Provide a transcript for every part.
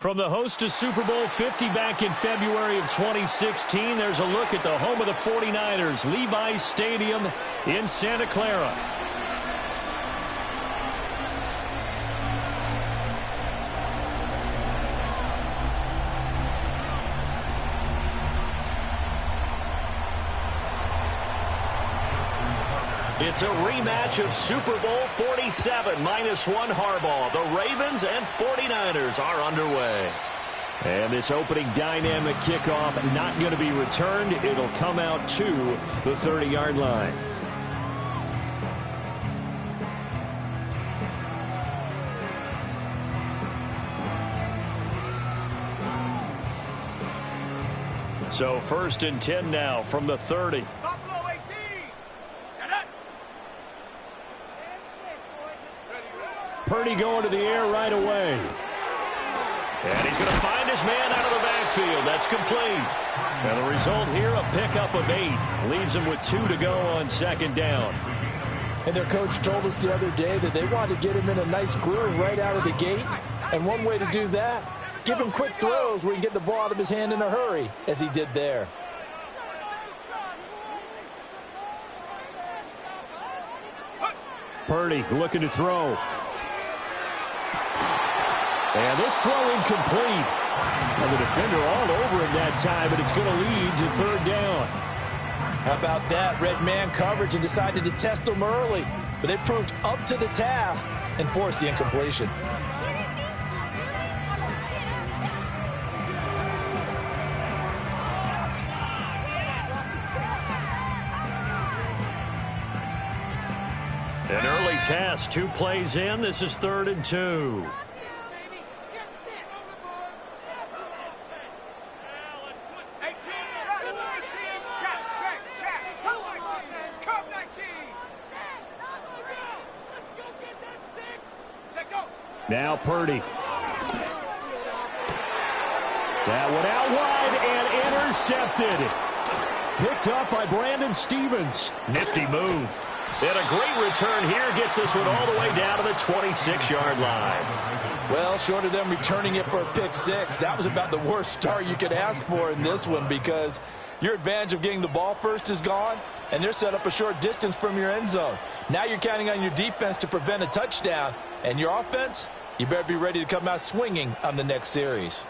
From the host to Super Bowl 50 back in February of 2016, there's a look at the home of the 49ers, Levi's Stadium in Santa Clara. It's a rematch of Super Bowl 47, -1 Harbaugh. The Ravens and 49ers are underway. And this opening dynamic kickoff not going to be returned. It'll come out to the 30-yard line. So 1st and 10 now from the 30. Purdy going to the air right away. And he's going to find his man out of the backfield. That's complete. And the result here, a pickup of 8. Leaves him with 2 to go on 2nd down. And their coach told us the other day that they wanted to get him in a nice groove right out of the gate. And one way to do that, give him quick throws where he can get the ball out of his hand in a hurry, as he did there. Purdy looking to throw. And this throw incomplete. And the defender all over him that time, but it's going to lead to 3rd down. How about that? Red man coverage and decided to test him early. But they proved up to the task and forced the incompletion. An early task, 2 plays in. This is 3rd and 2. Now Purdy. That one out wide and intercepted. Picked up by Brandon Stevens. Nifty move. And a great return here gets this one all the way down to the 26-yard line. Well, short of them returning it for a pick 6, that was about the worst start you could ask for in this one, because your advantage of getting the ball first is gone, and they're set up a short distance from your end zone. Now you're counting on your defense to prevent a touchdown, and your offense, you better be ready to come out swinging on the next series.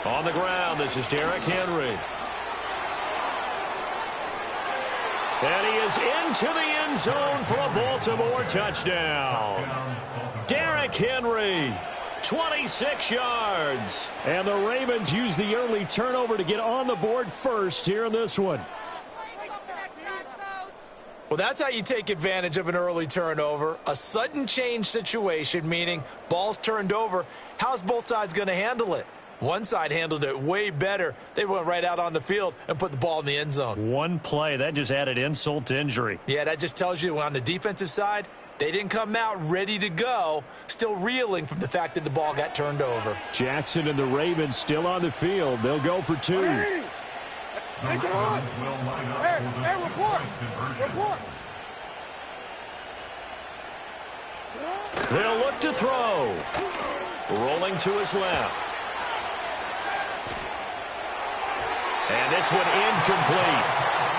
On the ground, this is Derrick Henry. And he is into the end zone for a Baltimore touchdown. Derrick Henry, 26 yards. And the Ravens use the early turnover to get on the board first here in this one. Well, that's how you take advantage of an early turnover. A sudden change situation, meaning ball's turned over. How's both sides going to handle it? One side handled it way better. They went right out on the field and put the ball in the end zone. One play, that just added insult to injury. Yeah, that just tells you on the defensive side, they didn't come out ready to go, still reeling from the fact that the ball got turned over. Jackson and the Ravens still on the field. They'll go for 2. Hey, report. They'll look to throw. Rolling to his left. And this one incomplete.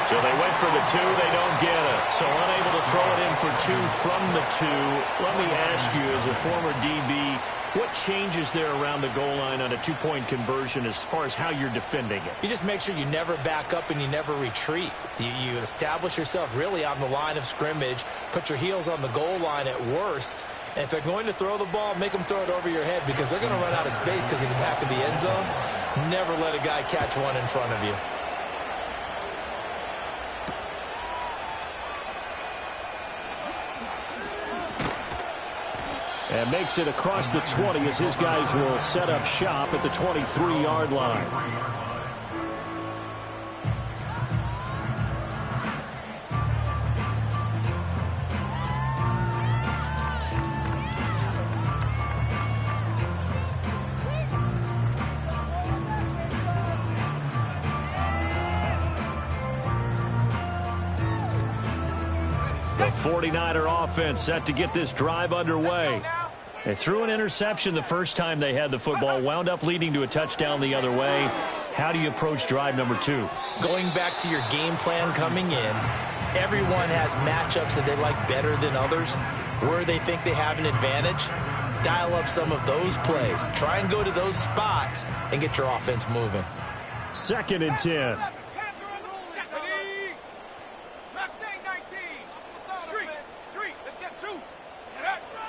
So they went for the 2. They don't get it. So unable to throw it in for 2 from the 2. Let me ask you, as a former DB, what changes there around the goal line on a 2-point conversion as far as how you're defending it? You just make sure you never back up and you never retreat. You establish yourself really on the line of scrimmage, put your heels on the goal line at worst, and if they're going to throw the ball, make them throw it over your head, because they're going to run out of space because of the back of the end zone. Never let a guy catch one in front of you. And makes it across the 20 as his guys will set up shop at the 23-yard line. The 49er offense set to get this drive underway. They threw an interception the first time they had the football, wound up leading to a touchdown the other way. How do you approach drive number 2? Going back to your game plan coming in, everyone has matchups that they like better than others, where they think they have an advantage. Dial up some of those plays. Try and go to those spots and get your offense moving. 2nd and 10.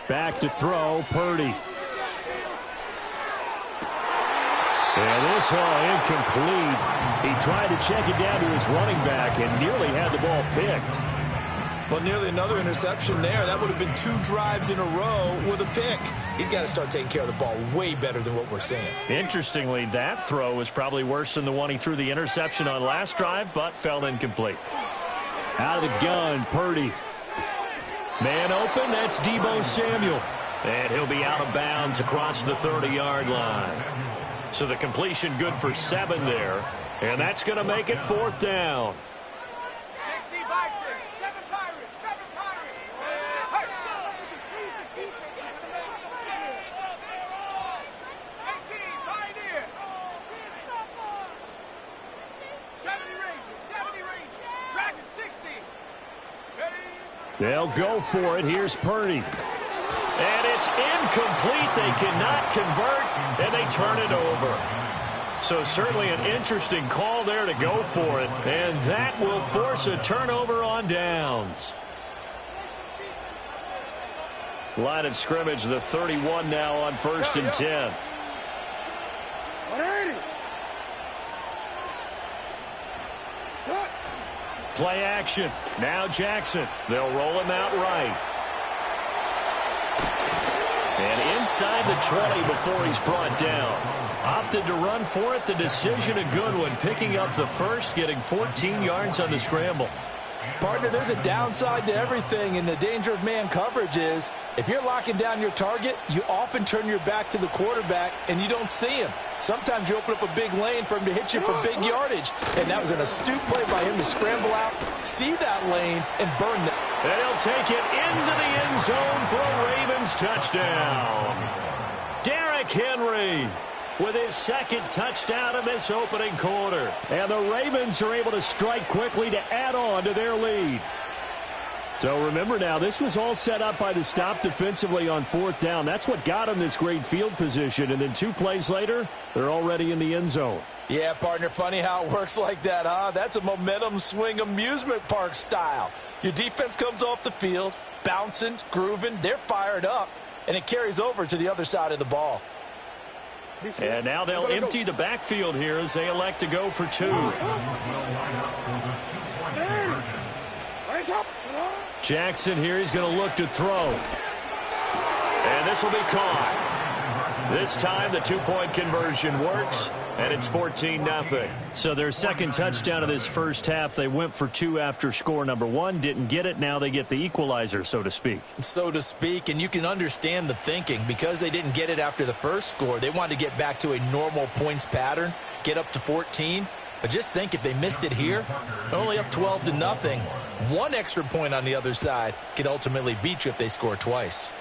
Back to throw, Purdy. And this one incomplete. He tried to check it down to his running back and nearly had the ball picked. Well, nearly another interception there. That would have been 2 drives in a row with a pick. He's got to start taking care of the ball way better than what we're seeing. Interestingly, that throw was probably worse than the one he threw the interception on last drive, but fell incomplete. Out of the gun, Purdy. Man open, that's Deebo Samuel. And he'll be out of bounds across the 30-yard line. So the completion good for 7 there. And that's going to make it 4th down. 60 Bison, 7 Pirates, 7 Pirates. 18 Pioneer. 70 Rangers, 70 Rangers. Dragon 60. Ready? They'll go for it. Here's Purdy. And it's incomplete. They cannot convert, and they turn it over. So certainly an interesting call there to go for it, and that will force a turnover on downs. Line of scrimmage, the 31 now on 1st and 10. Play action. Now Jackson. They'll roll him out right. And inside the 20 before he's brought down. Opted to run for it. The decision a good one. Picking up the first, getting 14 yards on the scramble. Partner, there's a downside to everything, and the danger of man coverage is if you're locking down your target, you often turn your back to the quarterback and you don't see him. Sometimes you open up a big lane for him to hit you for big yardage, and that was an astute play by him to scramble out, see that lane, and burn it. And he'll take it into the end zone for a Ravens touchdown. Derrick Henry with his 2nd touchdown in this opening quarter. And the Ravens are able to strike quickly to add on to their lead. So remember now, this was all set up by the stop defensively on 4th down. That's what got them this great field position. And then 2 plays later, they're already in the end zone. Yeah, partner, funny how it works like that, huh? That's a momentum swing amusement park style. Your defense comes off the field, bouncing, grooving, they're fired up, and it carries over to the other side of the ball. And now they'll empty the backfield here as they elect to go for 2. Jackson here, he's going to look to throw. And this will be caught. This time the 2-point conversion works, and it's 14-0. So their 2nd touchdown of this first half, they went for 2 after score number 1, didn't get it. Now they get the equalizer, so to speak. So to speak, and you can understand the thinking. Because they didn't get it after the first score, they wanted to get back to a normal points pattern, get up to 14. But just think, if they missed it here, only up 12-0, 1 extra point on the other side could ultimately beat you if they score twice.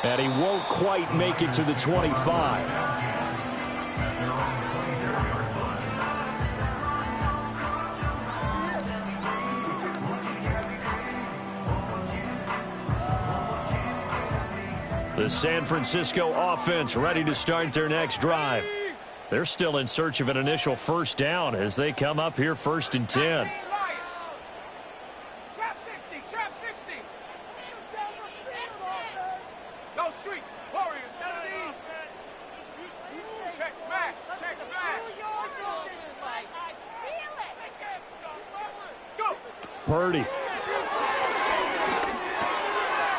And he won't quite make it to the 25. The San Francisco offense ready to start their next drive. They're still in search of an initial 1st down as they come up here 1st and 10. Trap 60, trap 60. Go street, Warriors 70. Check smash, check smash. Go. Purdy.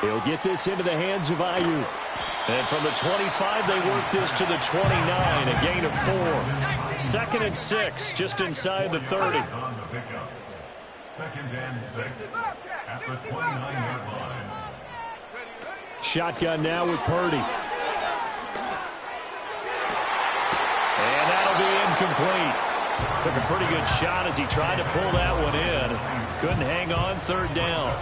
He'll get this into the hands of Ayuk. And from the 25, they work this to the 29, a gain of 4. 2nd and 6, just inside the 30. 2nd and 6 at the 29-yard line. Shotgun now with Purdy. And that'll be incomplete. Took a pretty good shot as he tried to pull that one in. Couldn't hang on, 3rd down.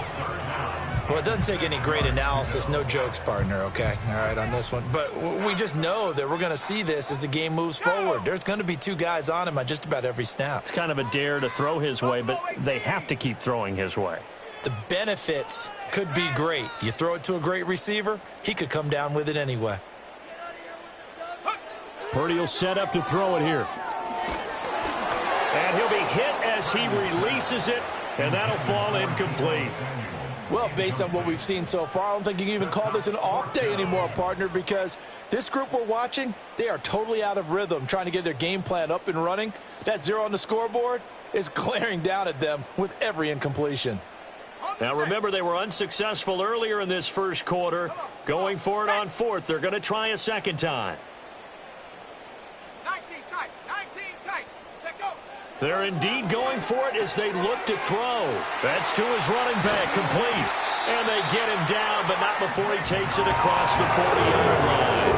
Well, it doesn't take any great analysis. No jokes, partner, okay? All right, on this one. But we just know that we're going to see this as the game moves forward. There's going to be 2 guys on him on just about every snap. It's kind of a dare to throw his way, but they have to keep throwing his way. The benefits could be great. You throw it to a great receiver, he could come down with it anyway. Purdy will set up to throw it here. And he'll be hit as he releases it, and that'll fall incomplete. Well, based on what we've seen so far, I don't think you can even call this an off day anymore, partner, because this group we're watching, they are totally out of rhythm, trying to get their game plan up and running. That 0 on the scoreboard is glaring down at them with every incompletion. Now, remember, they were unsuccessful earlier in this first quarter. Going for it on 4th. They're going to try a second time. 19 tight. 19 tight. Check go. They're indeed going for it as they look to throw. That's to his running back, complete. And they get him down, but not before he takes it across the 40-yard line.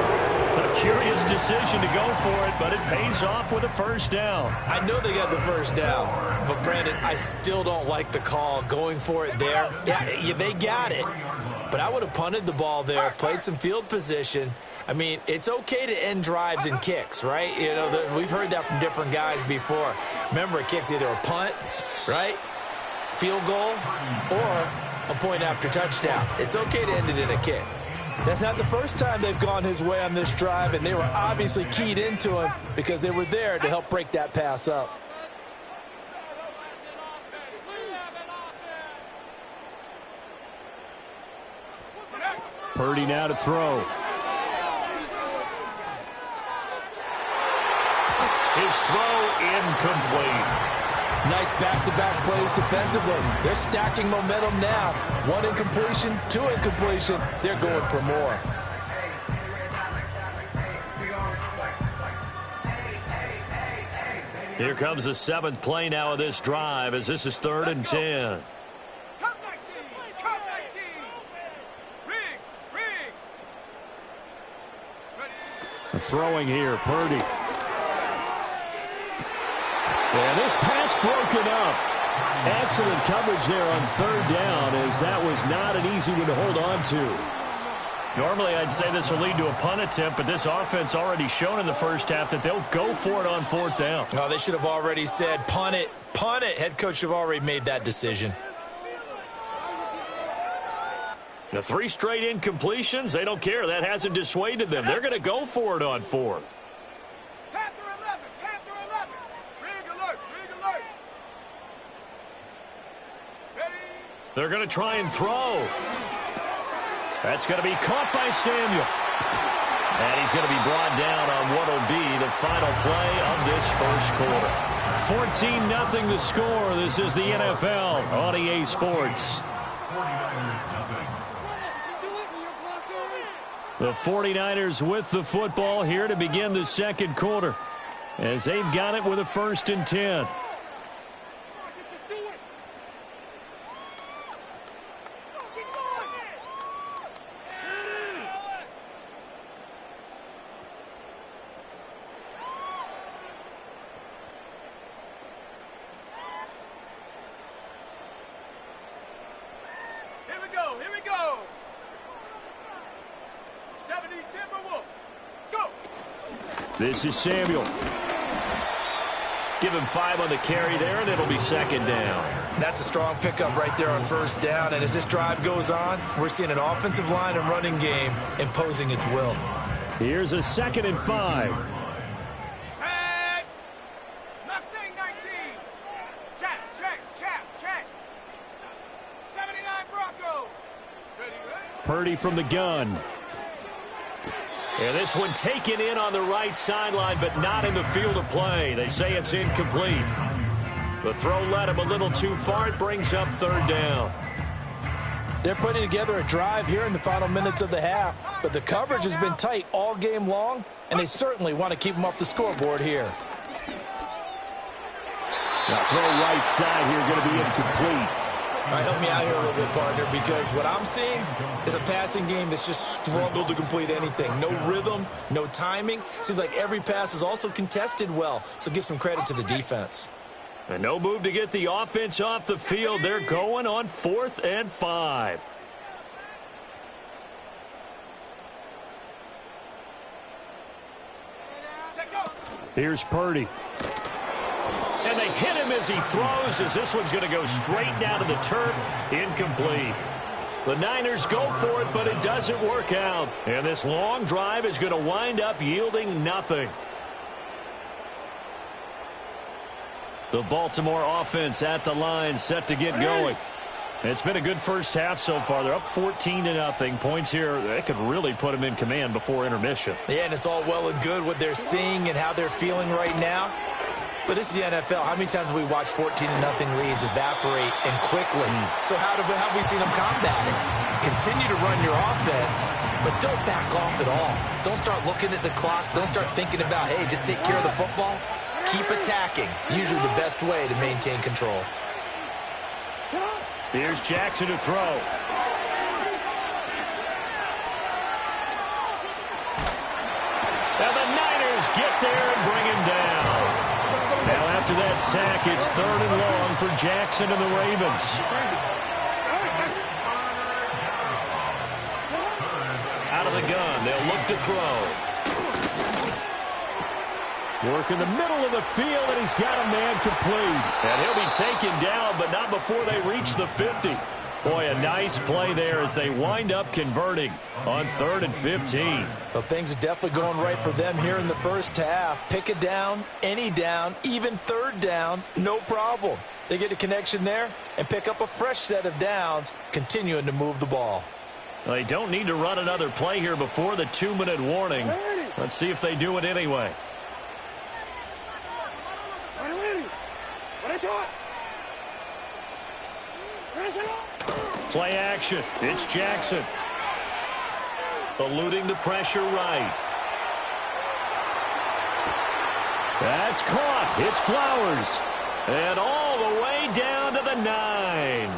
A curious decision to go for it, but it pays off with a 1st down. I know they got the 1st down, but, Brandon, I still don't like the call going for it there. Yeah, they got it, but I would have punted the ball there, played some field position. I mean, it's okay to end drives and kicks, right? You know, we've heard that from different guys before. Remember, a kick's either a punt, right, field goal, or a point after touchdown. It's okay to end it in a kick. That's not the first time they've gone his way on this drive, and they were obviously keyed into him because they were there to help break that pass up. Purdy now to throw. His throw incomplete. Nice back-to-back plays defensively. They're stacking momentum now. 1 incompletion, 2 incompletion. They're going for more. Here comes the 7th play now of this drive as this is 3rd and 10. Cut 19. Cut 19. Riggs. Throwing here, Purdy. And this pass broken up. Excellent coverage there on 3rd down, as that was not an easy one to hold on to. Normally, I'd say this will lead to a punt attempt, but this offense already shown in the first half that they'll go for it on 4th down. Oh, they should have already said, punt it, punt it. Head coach should have already made that decision. The 3 straight incompletions, they don't care. That hasn't dissuaded them. They're going to go for it on 4th. They're going to try and throw. That's going to be caught by Samuel. And he's going to be brought down on what will be the final play of this first quarter. 14-0 the score. This is the NFL on EA Sports. The 49ers with the football here to begin the second quarter, as they've got it with a 1st and 10. Here we go. 70 Timberwolf. Go. This is Samuel. Give him 5 on the carry there, and it'll be 2nd down. That's a strong pickup right there on 1st down. And as this drive goes on, we're seeing an offensive line and running game imposing its will. Here's a 2nd and 5. Check. Mustang 19. Check. 79 Bronco. Ready. Purdy from the gun. And this one taken in on the right sideline, but not in the field of play. They say it's incomplete. The throw led him a little too far. It brings up third down. They're putting together a drive here in the final minutes of the half, but the coverage has been tight all game long, and they certainly want to keep them off the scoreboard here. Now throw right side here, going to be incomplete. All right, help me out here a little bit, partner, because what I'm seeing is a passing game that's just struggled to complete anything. No rhythm, no timing. Seems like every pass is also contested well, so give some credit to the defense. And no move to get the offense off the field. They're going on 4th and 5. Here's Purdy. And they hit him as he throws, as this one's going to go straight down to the turf. Incomplete. The Niners go for it, but it doesn't work out. And this long drive is going to wind up yielding nothing. The Baltimore offense at the line, set to get going. It's been a good first half so far. They're up 14-0. Points here, that could really put them in command before intermission. Yeah, and it's all well and good what they're seeing and how they're feeling right now. But this is the NFL. How many times have we watched 14-0 leads evaporate and quickly? So how have we seen them combat it? Continue to run your offense, but don't back off at all. Don't start looking at the clock. Don't start thinking about, hey, just take care of the football. Keep attacking. Usually the best way to maintain control. Here's Jackson to throw. And the Niners get there and bring him down. Now after that sack, it's 3rd and long for Jackson and the Ravens. Out of the gun, they'll look to throw. Work in the middle of the field, and he's got a man complete. And he'll be taken down, but not before they reach the 50. Boy, a nice play there as they wind up converting on 3rd and 15. Well, things are definitely going right for them here in the first half. Pick a down, any down, even 3rd down, no problem. They get a connection there and pick up a fresh set of downs, continuing to move the ball. Well, they don't need to run another play here before the 2-minute warning. Let's see if they do it anyway. Play action. It's Jackson. Eluding the pressure right. That's caught. It's Flowers. And all the way down to the 9.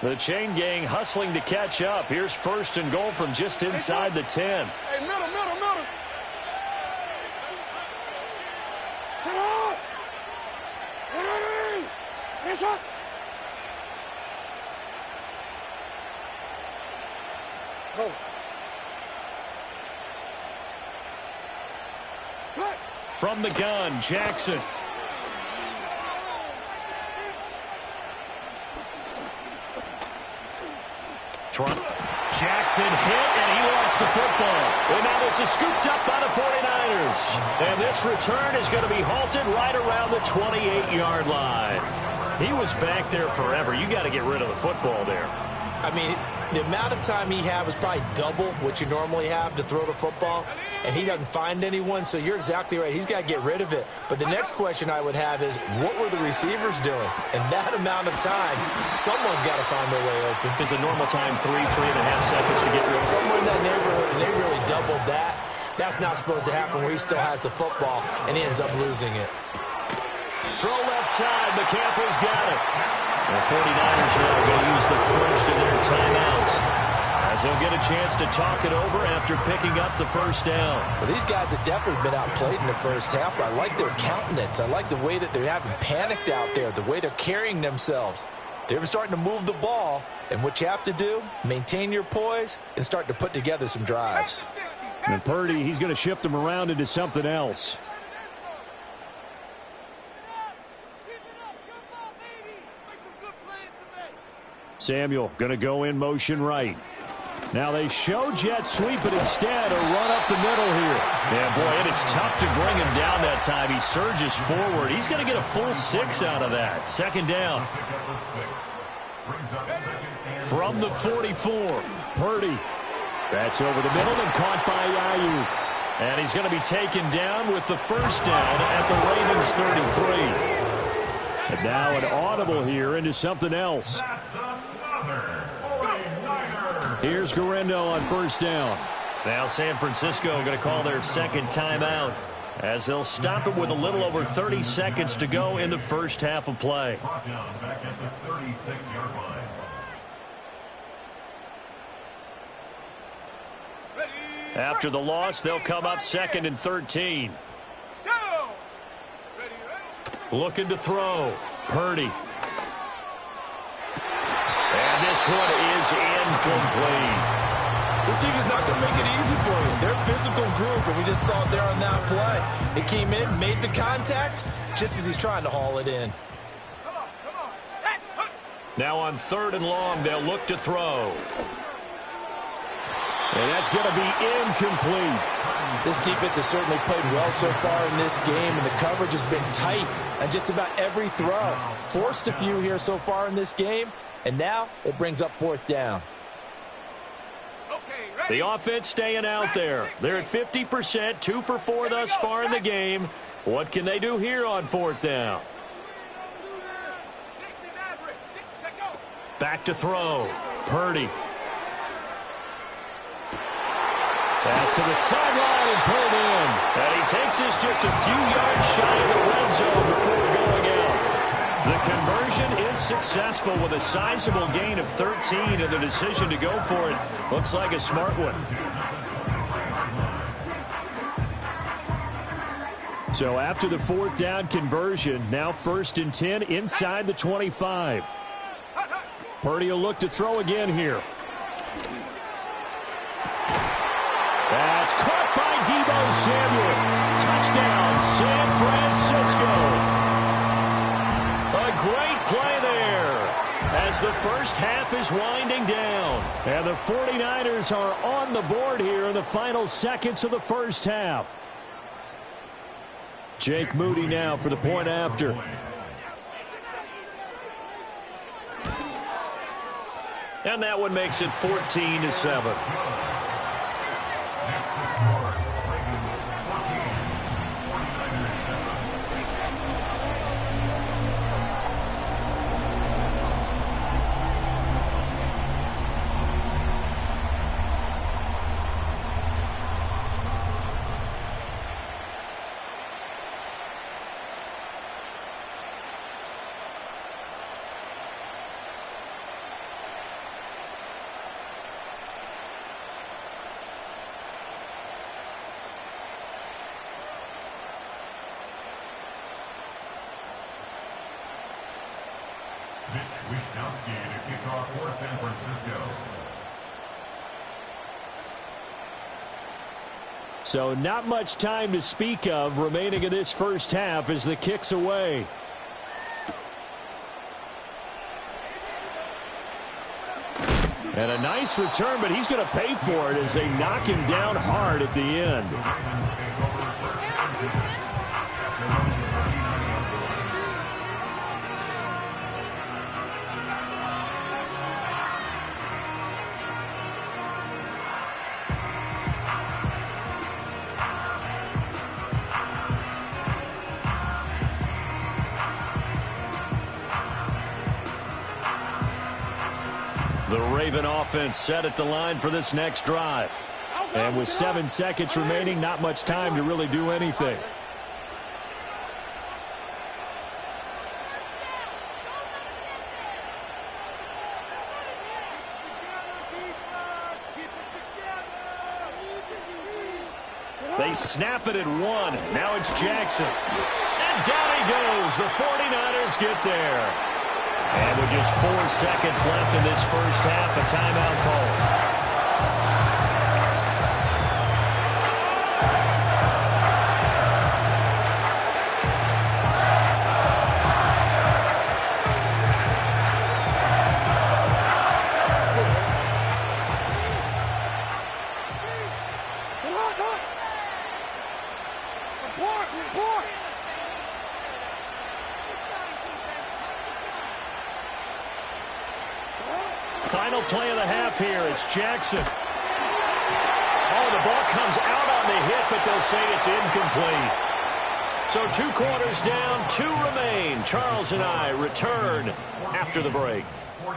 The chain gang hustling to catch up. Here's 1st and goal from just inside the 10. Hey, middle. Sit up. Finish up. Go. From the gun, Jackson. Jackson hit, and he lost the football. And now this is scooped up by the 49ers. And this return is going to be halted right around the 28-yard line. He was back there forever. You got to get rid of the football there. I mean, the amount of time he had was probably double what you normally have to throw the football, and he doesn't find anyone, so you're exactly right. He's got to get rid of it. But the next question I would have is, what were the receivers doing? In that amount of time, someone's got to find their way open. Is a normal time 3.5 seconds to get rid of it? Somewhere in that neighborhood, and they really doubled that. That's not supposed to happen where he still has the football, and he ends up losing it. Throw left side. McCaffrey's got it. The 49ers now going to use the first of their timeouts, as they'll get a chance to talk it over after picking up the first down. Well, these guys have definitely been outplayed in the first half, but I like their countenance. I like the way that they're having panicked out there, the way they're carrying themselves. They're starting to move the ball, and what you have to do, maintain your poise and start to put together some drives. And Purdy, he's going to shift them around into something else. Samuel going to go in motion right. Now they show jet sweep, but instead a run up the middle here. Yeah, boy, and it's tough to bring him down that time. He surges forward. He's going to get a full 6 out of that. 2nd down. brings up second and From the 44, Purdy. That's over the middle and caught by Ayuk. And he's going to be taken down with the first down at the Ravens 33. And now an audible here into something else. that's another 49er. Here's Guerrero on first down. Now San Francisco going to call their second timeout as they'll stop it with a little over 30 seconds to go in the first half of play. Brought down back at the 36-yard line. After the loss, they'll come up second and 13. Go! Ready, Looking to throw. Purdy. And this one is incomplete. This team is not going to make it easy for you. They're a physical group, and we just saw it there on that play. They came in, made the contact, just as he's trying to haul it in. come on, set, hook. Now on third and long, they'll look to throw. And that's going to be incomplete. This defense has certainly played well so far in this game, and the coverage has been tight on just about every throw. Forced a few here so far in this game, and now it brings up fourth down. Okay, ready. The offense staying out there. They're at 50%, 2 for 4 thus far in the game. What can they do here on fourth down? 60 Maverick, check go. Back to throw. Purdy. Pass to the sideline and pulled in. And he takes this just a few yards shy of the red zone before going out. The conversion is successful with a sizable gain of 13, and the decision to go for it looks like a smart one. So after the fourth down conversion, now first and 10 inside the 25. Purdy will look to throw again here. That's caught by Deebo Samuel. Touchdown, San Francisco. A great play there as the first half is winding down. And the 49ers are on the board here in the final seconds of the first half. Jake Moody now for the point after. And that one makes it 14-7. Wishnowsky to kick off for San Francisco. So not much time to speak of remaining in this first half as the kick's away. And a nice return, but he's going to pay for it as they knock him down hard at the end. The Raven offense set at the line for this next drive. And with 7 seconds remaining, not much time to really do anything. They snap it at 1. Now it's Jackson. And down he goes. The 49ers get there. And with just 4 seconds left in this first half, a timeout call. Final play of the half here. It's Jackson. Oh, the ball comes out on the hit, but they'll say it's incomplete. So 2 quarters down, 2 remain. Charles and I return after the break.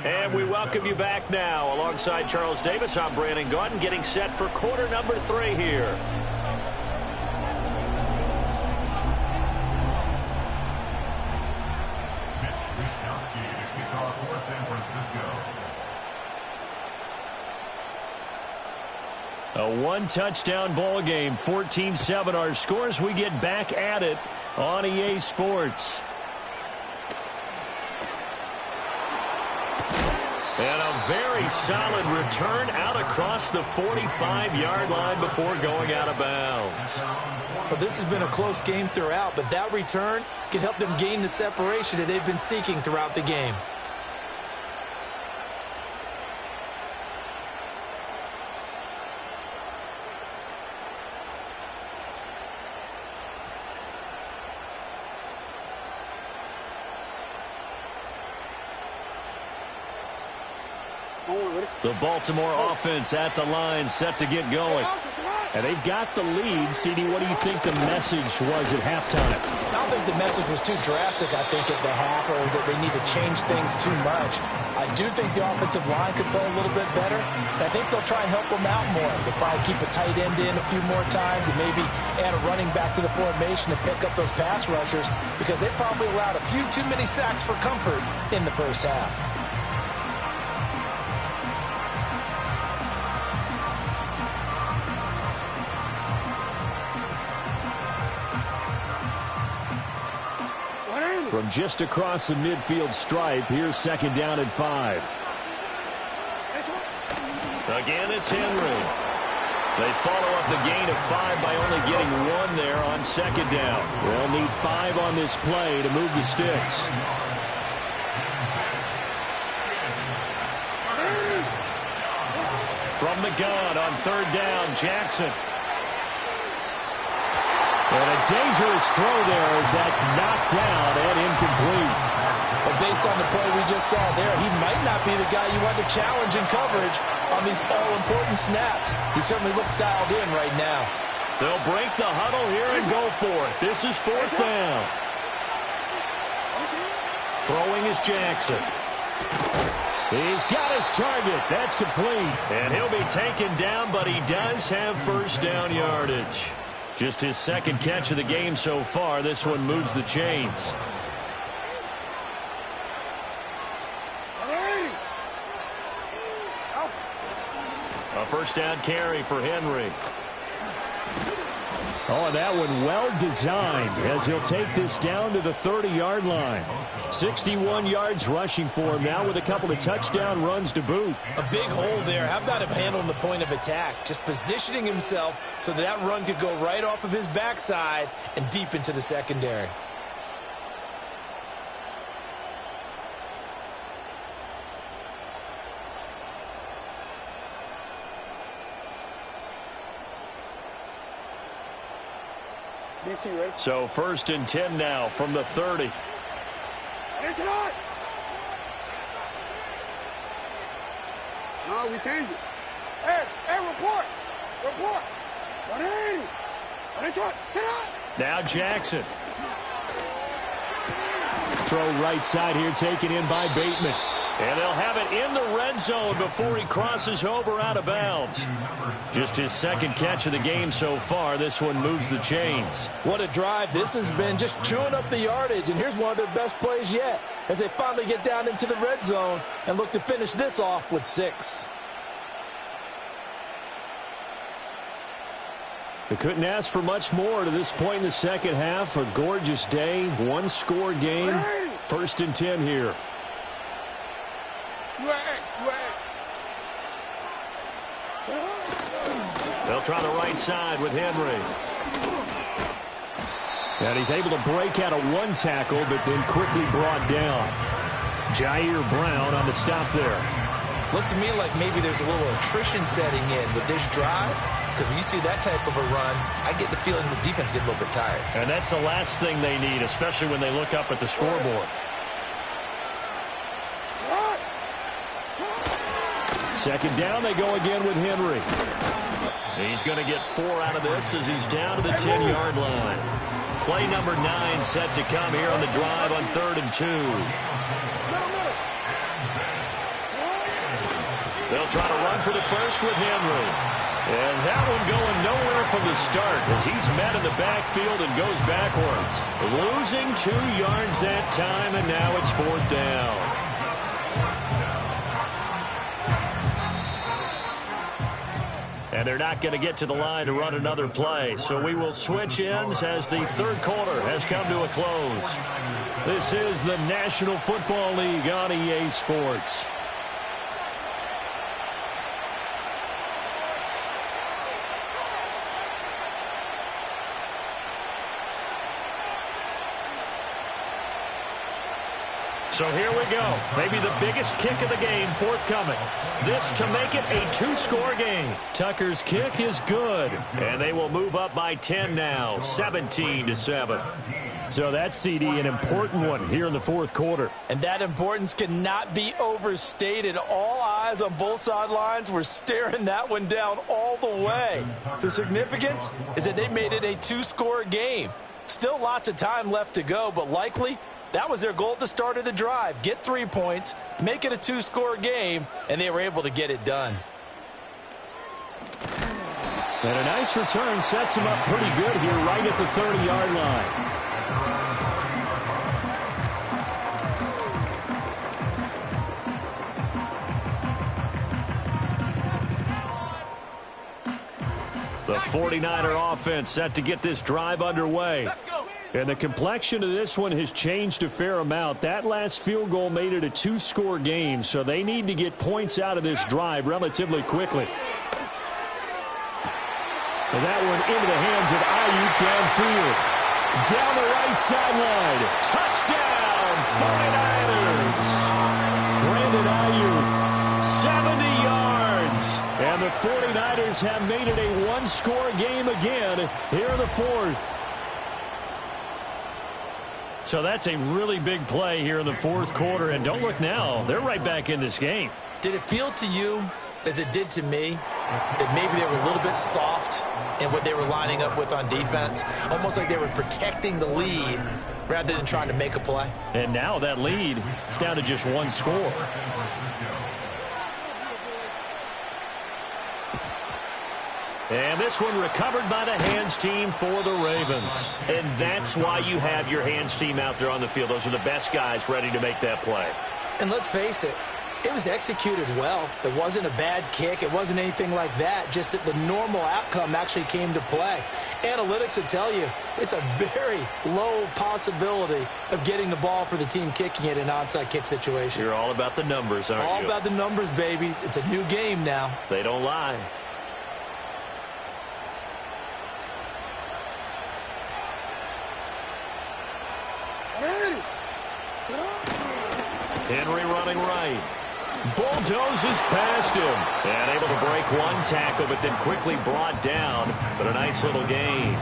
And we welcome you back now. Alongside Charles Davis, I'm Brandon Gaudin, getting set for quarter number 3 here. A 1-touchdown ball game, 14-7 our scores. We get back at it on EA Sports. And a very solid return out across the 45-yard line before going out of bounds. Well, this has been a close game throughout, but that return can help them gain the separation that they've been seeking throughout the game. The Baltimore offense at the line, set to get going. And they've got the lead. CD, what do you think the message was at halftime? I don't think the message was too drastic, I think, at the half, or that they need to change things too much. I do think the offensive line could play a little bit better. I think they'll try and help them out more. They'll probably keep a tight end in a few more times and maybe add a running back to the formation to pick up those pass rushers, because they probably allowed a few too many sacks for comfort in the first half. From just across the midfield stripe, here's 2nd down and 5. Again, it's Henry. They follow up the gain of 5 by only getting 1 there on 2nd down. They'll need 5 on this play to move the sticks. From the gun on 3rd down, Jackson. And a dangerous throw there as that's knocked down and incomplete. But based on the play we just saw there, he might not be the guy you want to challenge in coverage on these all-important snaps. He certainly looks dialed in right now. They'll break the huddle here and go for it. This is 4th down. Throwing is Jackson. He's got his target. That's complete. And he'll be taken down, but he does have 1st down yardage. Just his 2nd catch of the game so far. This one moves the chains. A 1st down carry for Henry. Oh, and that one well designed as he'll take this down to the 30-yard line. 61 yards rushing for him now with a couple of touchdown runs to boot. A big hole there. How about him handling the point of attack? Just positioning himself so that run could go right off of his backside and deep into the secondary. So 1st and 10 now from the 30. No, we changed it. Hey, report. Now Jackson. Throw right side here, taken in by Bateman. And they'll have it in the red zone before he crosses over out of bounds. Just his 2nd catch of the game so far. This one moves the chains. What a drive. This has been just chewing up the yardage, and here's one of their best plays yet as they finally get down into the red zone and look to finish this off with 6. They couldn't ask for much more to this point in the 2nd half. A gorgeous day, 1-score game. 1st and 10 here. They'll try the right side with Henry. And he's able to break out of 1 tackle, but then quickly brought down. Jair Brown on the stop there. Looks to me like maybe there's a little attrition setting in with this drive, because when you see that type of a run, I get the feeling the defense gets a little bit tired. And that's the last thing they need, especially when they look up at the scoreboard. Second down, they go again with Henry. He's going to get 4 out of this as he's down to the 10-yard line. Play number 9 set to come here on the drive on 3rd and 2. They'll try to run for the first with Henry. And that one going nowhere from the start as he's met in the backfield and goes backwards. Losing 2 yards that time, and now it's 4th down. And they're not going to get to the line to run another play. So we will switch ends as the 3rd quarter has come to a close. This is the National Football League on EA Sports. So here we go. Maybe the biggest kick of the game forthcoming. This to make it a 2-score game. Tucker's kick is good. And they will move up by 10 now, 17-7. So that's, CD, an important one here in the 4th quarter. And that importance cannot be overstated. All eyes on both sidelines were staring that one down all the way. The significance is that they made it a 2-score game. Still lots of time left to go, but likely that was their goal at the start of the drive. Get 3 points, make it a 2-score game, and they were able to get it done. And a nice return sets them up pretty good here right at the 30-yard line. The 49er offense set to get this drive underway. And the complexion of this one has changed a fair amount. That last field goal made it a 2-score game, so they need to get points out of this drive relatively quickly. And that one into the hands of Ayuk downfield. Down the right sideline. Touchdown, 49ers. Brandon Ayuk, 70 yards. And the 49ers have made it a 1-score game again here in the 4th. So that's a really big play here in the 4th quarter. And don't look now, they're right back in this game. Did it feel to you, as it did to me, that maybe they were a little bit soft in what they were lining up with on defense? Almost like they were protecting the lead rather than trying to make a play. And now that lead is down to just 1 score. And this one recovered by the hands team for the Ravens. And that's why you have your hands team out there on the field. Those are the best guys ready to make that play. And let's face it, it was executed well. It wasn't a bad kick. It wasn't anything like that. Just that the normal outcome actually came to play. Analytics will tell you it's a very low possibility of getting the ball for the team kicking it in an onside kick situation. You're all about the numbers, aren't you? All about the numbers, baby. It's a new game now. They don't lie. Henry running right. Bulldozes past him. And able to break 1 tackle, but then quickly brought down. But a nice little gain.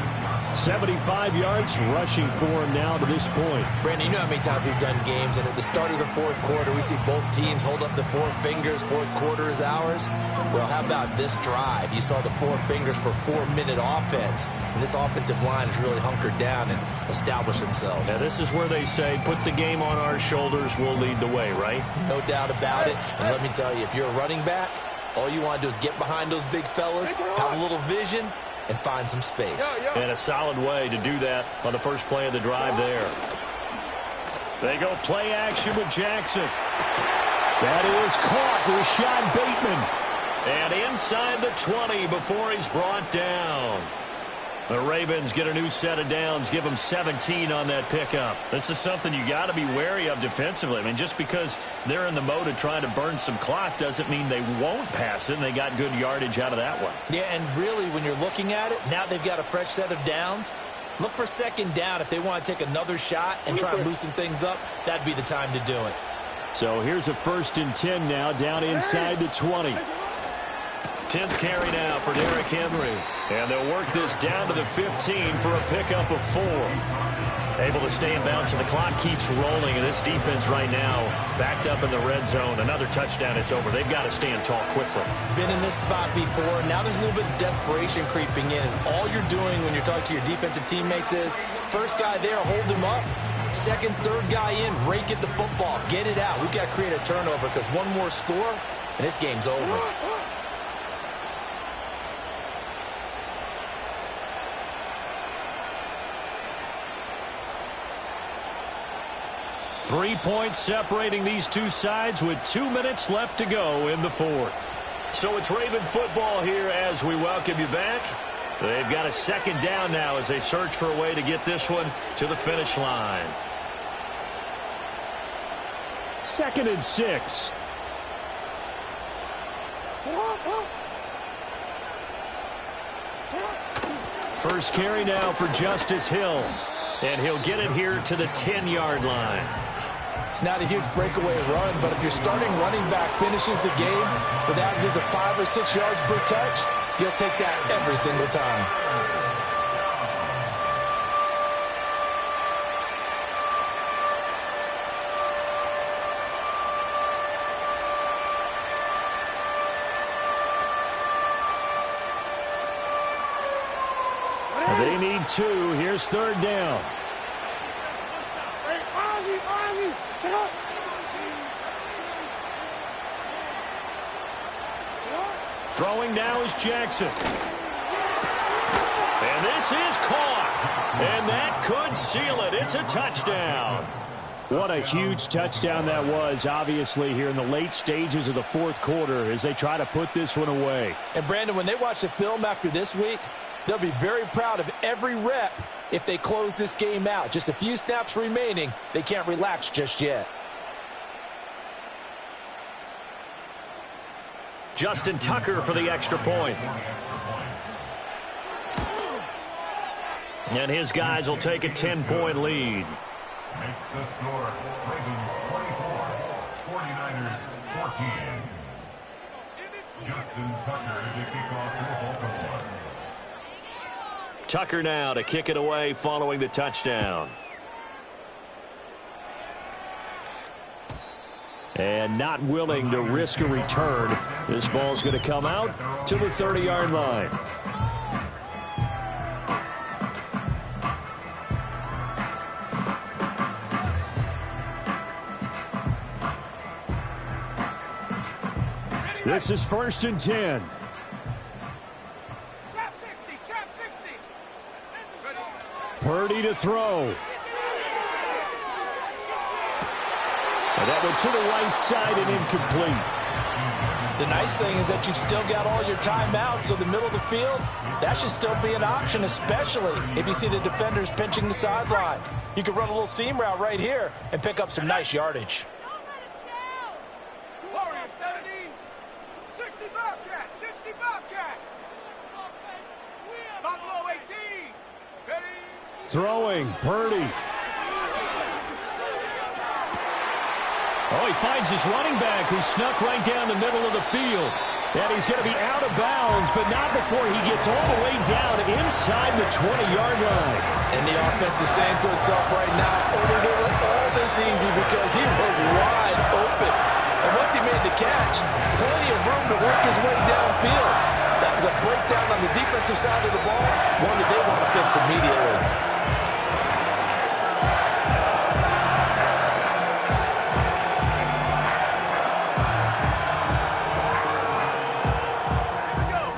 75 yards rushing for him now to this point. Brandon, you know how many times we've done games, and at the start of the 4th quarter, we see both teams hold up the 4 fingers, 4th quarter is ours. Well, how about this drive? You saw the 4 fingers for 4-minute offense, and this offensive line has really hunkered down and established themselves. Now, this is where they say, put the game on our shoulders, we'll lead the way, right? No doubt about it, and let me tell you, if you're a running back, all you want to do is get behind those big fellas, have a little vision, and find some space. And a solid way to do that on the first play of the drive there. They go play action with Jackson. That is caught. Rashad Bateman. And inside the 20 before he's brought down. The Ravens get a new set of downs, give them 17 on that pickup. This is something you got to be wary of defensively. I mean, just because they're in the mode of trying to burn some clock doesn't mean they won't pass it, and they got good yardage out of that one. Yeah, and really, when you're looking at it, now they've got a fresh set of downs. Look for 2nd down. If they want to take another shot and try to loosen things up, that'd be the time to do it. So here's a 1st and 10 now, down inside the 20. 10th carry now for Derrick Henry. And they'll work this down to the 15 for a pickup of 4. Able to stay in bounds, and the clock keeps rolling. And this defense right now backed up in the red zone. Another touchdown, it's over. They've got to stand tall quickly. Been in this spot before. Now there's a little bit of desperation creeping in. And all you're doing when you're talking to your defensive teammates is, first guy there, hold him up. Second, third guy in, rake at the football. Get it out. We've got to create a turnover because one more score, and this game's over. Three points separating these two sides with 2 minutes left to go in the fourth. So it's Raven football here as we welcome you back. They've got a second down now as they search for a way to get this one to the finish line. 2nd and 6. First carry now for Justice Hill. And he'll get it here to the 10-yard line. It's not a huge breakaway run, but if your starting running back finishes the game with averages of 5 or 6 yards per touch, you'll take that every single time. They need 2. Here's 3rd down. Throwing now is Jackson. And this is caught. And that could seal it. It's a touchdown. What a huge touchdown that was, obviously, here in the late stages of the fourth quarter as they try to put this one away. And, Brandon, when they watch the film after this week, they'll be very proud of every rep if they close this game out. Just a few snaps remaining. They can't relax just yet. Justin Tucker for the extra point. And his guys will take a 10-point lead. Makes the score Ravens 24, 49ers 14. Justin Tucker to kick off for Baltimore. Tucker now to kick it away following the touchdown. And not willing to risk a return. This ball's going to come out to the 30-yard line. This is 1st and 10. Trap 60, trap 60. Purdy to throw. And that went to the right side and incomplete. The nice thing is that you've still got all your timeouts, so the middle of the field, that should still be an option, especially if you see the defenders pinching the sideline. You can run a little seam route right here and pick up some nice yardage. Warrior 70. 60 Bobcat, 60 Bobcat. Buffalo 18. Ready. Throwing, Purdy. Oh, he finds his running back who snuck right down the middle of the field. And he's going to be out of bounds, but not before he gets all the way down inside the 20-yard line. And the offense is saying to itself right now, oh, they were all this easy because he was wide open. And once he made the catch, plenty of room to work his way downfield. That was a breakdown on the defensive side of the ball, one that they want to fix immediately.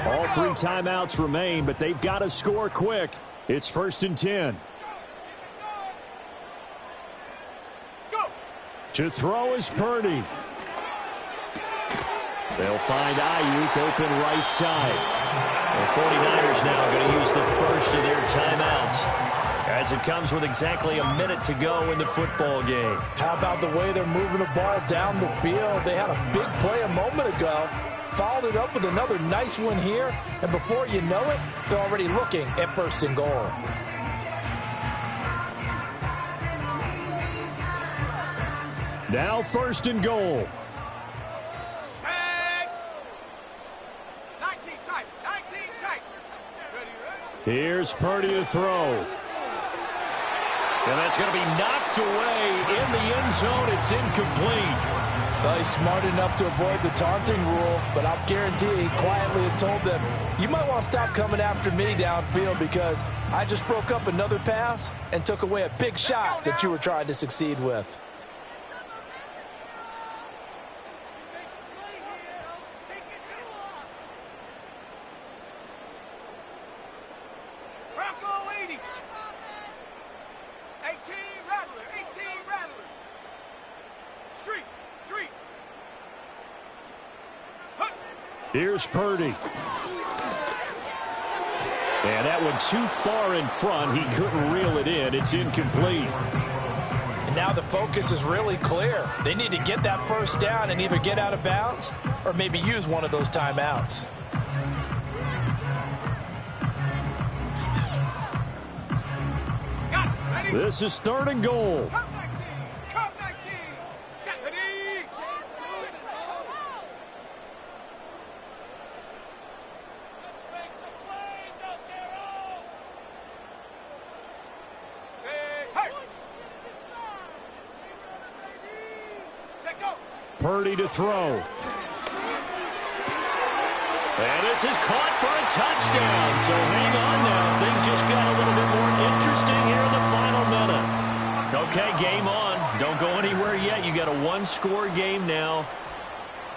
All 3 timeouts remain, but they've got to score quick. It's 1st and 10. Go. To throw is Purdy. They'll find Ayuk open right side. The 49ers now going to use the first of their timeouts as it comes with exactly a minute to go in the football game. How about the way they're moving the ball down the field? They had a big play a moment ago. Followed it up with another nice one here. And before you know it, they're already looking at 1st and goal. Now 1st and goal. Tag. 19 tight. 19 tight. Ready, ready. Here's Purdy to throw. And that's going to be knocked away in the end zone. It's incomplete. Well, he's smart enough to avoid the taunting rule, but I'll guarantee he quietly has told them, you might want to stop coming after me downfield because I just broke up another pass and took away a big shot that you were trying to succeed with. Bronco 80. 18 Rattler. 18 Rattler. Street. Here's Purdy. And that one too far in front. He couldn't reel it in. It's incomplete. And now the focus is really clear. They need to get that first down and either get out of bounds or maybe use one of those timeouts. This is 3rd and goal. Cup 19. Cup 19. Ready. Purdy to throw. And this is caught for a touchdown. So hang on now. Things just got a little bit more interesting here in the final minute. Okay, game on. Don't go anywhere yet. You got a one-score game now.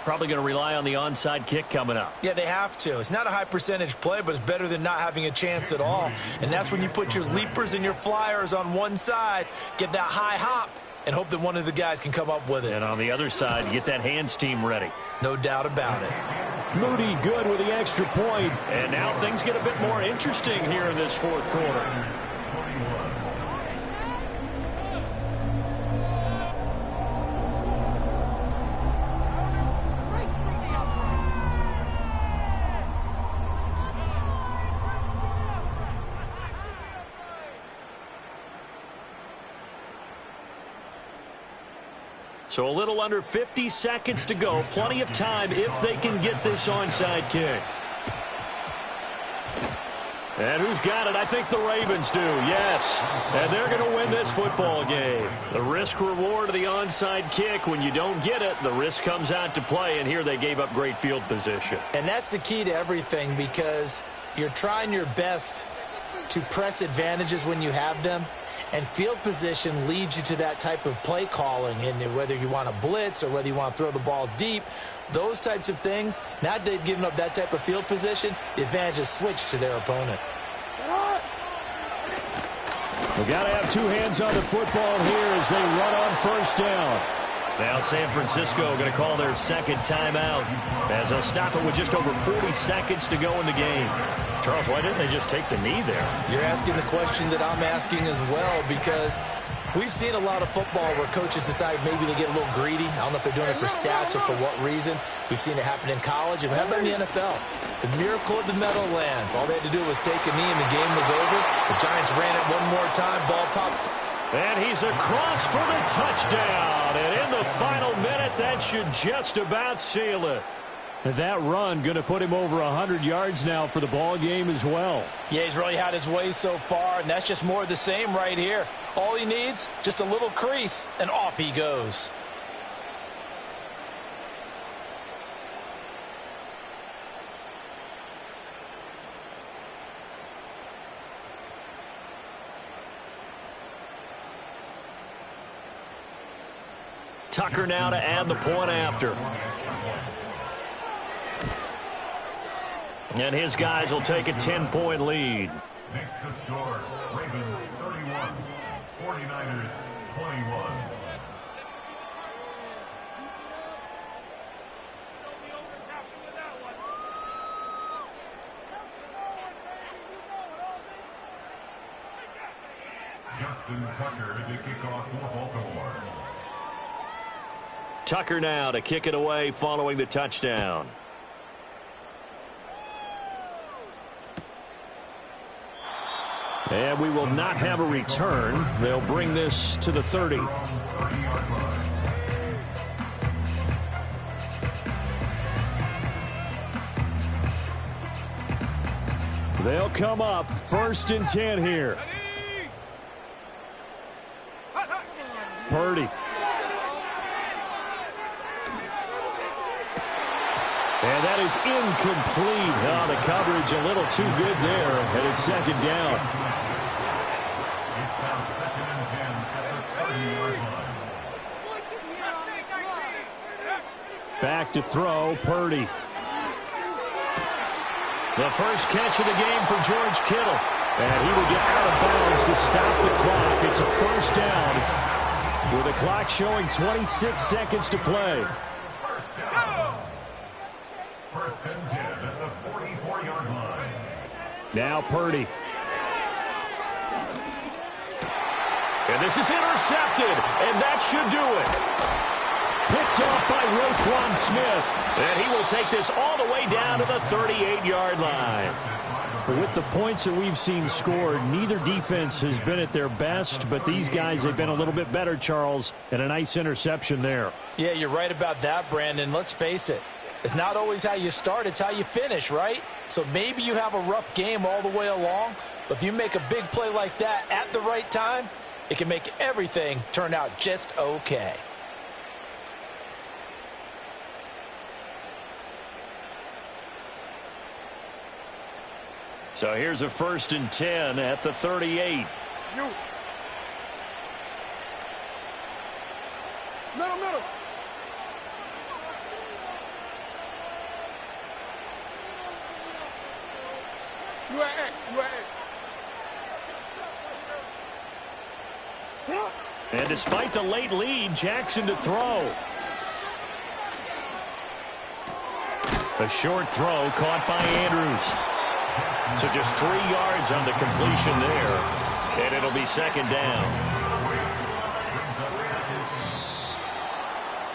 Probably going to rely on the onside kick coming up. Yeah, they have to. It's not a high percentage play, but it's better than not having a chance at all. And that's when you put your leapers and your flyers on one side, get that high hop, and hope that one of the guys can come up with it. And on the other side, get that hands team ready. No doubt about it. Moody good with the extra point. And now things get a bit more interesting here in this fourth quarter. So a little under 50 seconds to go. Plenty of time if they can get this onside kick. And who's got it? I think the Ravens do, yes. And they're going to win this football game. The risk-reward of the onside kick, when you don't get it, the risk comes out to play, and here they gave up great field position. And that's the key to everything because you're trying your best to press advantages when you have them. And field position leads you to that type of play calling, and whether you want to blitz or whether you want to throw the ball deep, those types of things. Now they've given up that type of field position, the advantage is switched to their opponent. We've got to have two hands on the football here as they run on first down. Now San Francisco going to call their second timeout as they'll stop it with just over 40 seconds to go in the game. Charles, why didn't they just take the knee there? You're asking the question that I'm asking as well because we've seen a lot of football where coaches decide maybe they get a little greedy. I don't know if they're doing it for stats or for what reason. We've seen it happen in college and how about in the NFL? The miracle of the Meadowlands. All they had to do was take a knee and the game was over. The Giants ran it one more time. Ball popped. And he's across for the touchdown. And in the final minute, that should just about seal it. And that run going to put him over 100 yards now for the ball game as well. Yeah, he's really had his way so far, and that's just more of the same right here. All he needs, just a little crease, and off he goes. Tucker now to add the point after. And his guys will take a 10-point lead. Next to score, Ravens 31, 49ers 21. Justin Tucker to kick off for Baltimore. Tucker now to kick it away following the touchdown. And we will not have a return. They'll bring this to the 30. They'll come up 1st and 10 here. Purdy. And that is incomplete. Oh, the coverage a little too good there, and it's second down. Back to throw, Purdy. The first catch of the game for George Kittle. And he will get out of bounds to stop the clock. It's a first down with the clock showing 26 seconds to play. First and 10 at the 44-yard line. Now Purdy. And this is intercepted, and that should do it. Picked off by Roquan Smith. And he will take this all the way down to the 38-yard line. With the points that we've seen scored, neither defense has been at their best, but these guys have been a little bit better, Charles, and a nice interception there. Yeah, you're right about that, Brandon. Let's face it. It's not always how you start, it's how you finish, right? So maybe you have a rough game all the way along, but if you make a big play like that at the right time, it can make everything turn out just okay. So here's a first and 10 at the 38. Middle. You at X. And despite the late lead, Jackson to throw. A short throw caught by Andrews. So just 3 yards on the completion there, and it'll be second down.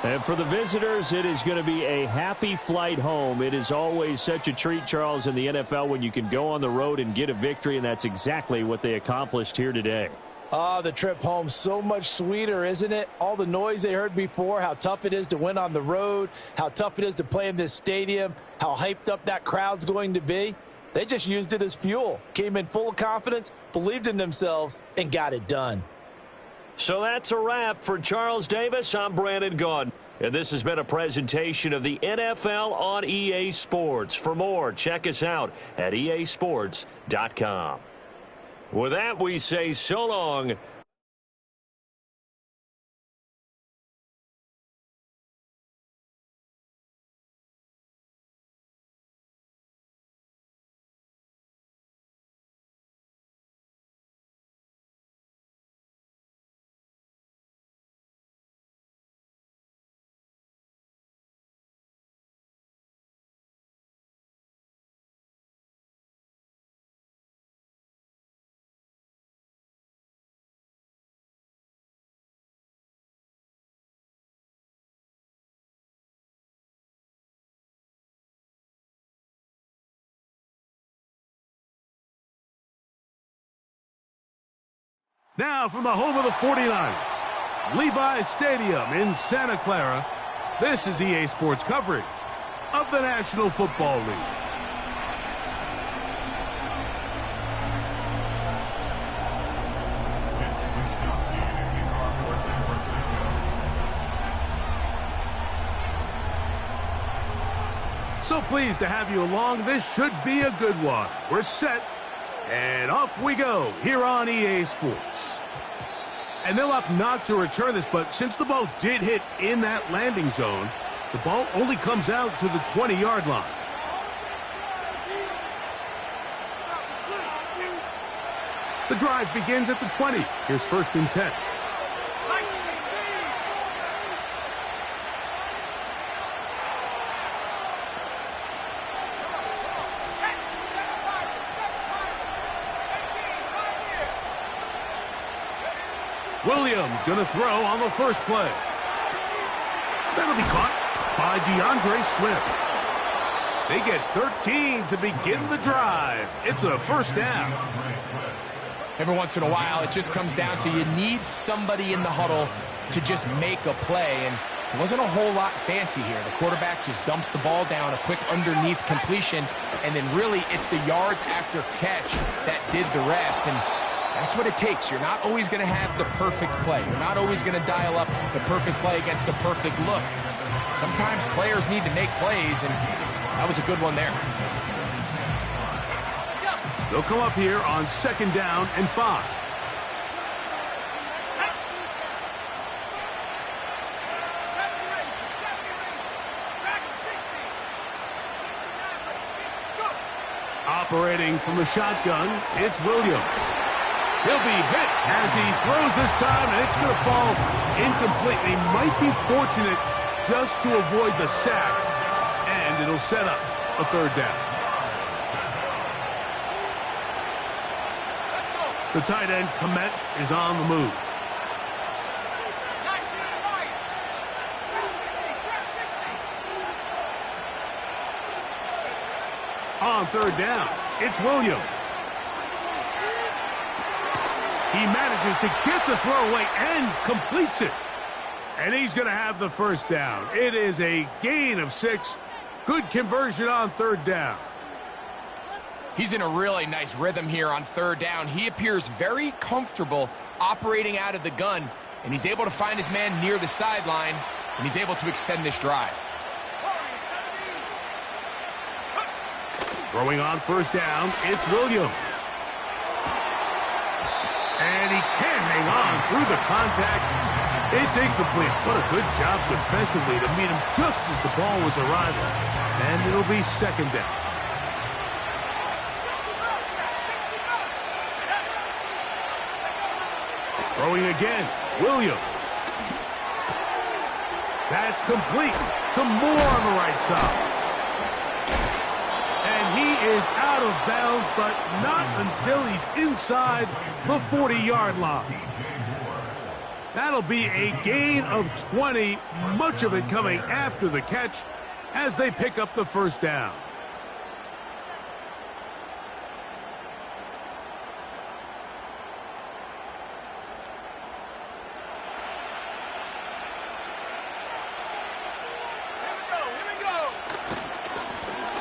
And for the visitors, it is going to be a happy flight home. It is always such a treat, Charles, in the NFL when you can go on the road and get a victory, and that's exactly what they accomplished here today. The trip home so much sweeter, isn't it? All the noise they heard before, how tough it is to win on the road, how tough it is to play in this stadium, how hyped up that crowd's going to be. They just used it as fuel, came in full of confidence, believed in themselves, and got it done. So that's a wrap for Charles Davis. I'm Brandon Gaudin, and this has been a presentation of the NFL on EA Sports. For more, check us out at easports.com. With that, we say so long. Now from the home of the 49ers, Levi's Stadium in Santa Clara, this is EA Sports coverage of the National Football League. So pleased to have you along. This should be a good one. We're set. And off we go here on EA Sports. And they'll opt not to return this, but since the ball did hit in that landing zone, the ball only comes out to the 20-yard line. The drive begins at the 20. Here's first and 10. Williams going to throw on the first play. That'll be caught by DeAndre Swift. They get 13 to begin the drive. It's a first down. Every once in a while, it just comes down to you need somebody in the huddle to just make a play. And it wasn't a whole lot fancy here. The quarterback just dumps the ball down, a quick underneath completion, and then really it's the yards after catch that did the rest. And That's what it takes. You're not always going to have the perfect play. You're not always going to dial up the perfect play against the perfect look. Sometimes players need to make plays, and that was a good one there. They'll come up here on 2nd down and 5. Operating from the shotgun, it's Williams. He'll be hit as he throws this time, and it's going to fall incomplete. He might be fortunate just to avoid the sack, and it'll set up a 3rd down. The tight end, Komet, is on the move. On 3rd down, it's Williams. He manages to get the throw away and completes it. And he's going to have the 1st down. It is a gain of 6. Good conversion on 3rd down. He's in a really nice rhythm here on 3rd down. He appears very comfortable operating out of the gun, and he's able to find his man near the sideline, and he's able to extend this drive. Throwing on 1st down, it's Williams. And he can't hang on through the contact. It's incomplete. What a good job defensively to meet him just as the ball was arriving. And it'll be 2nd down. Throwing again, Williams. That's complete to Moore on the right side. And he is out of bounds, but not until he's inside the 40-yard line. That'll be a gain of 20, much of it coming after the catch as they pick up the 1st down.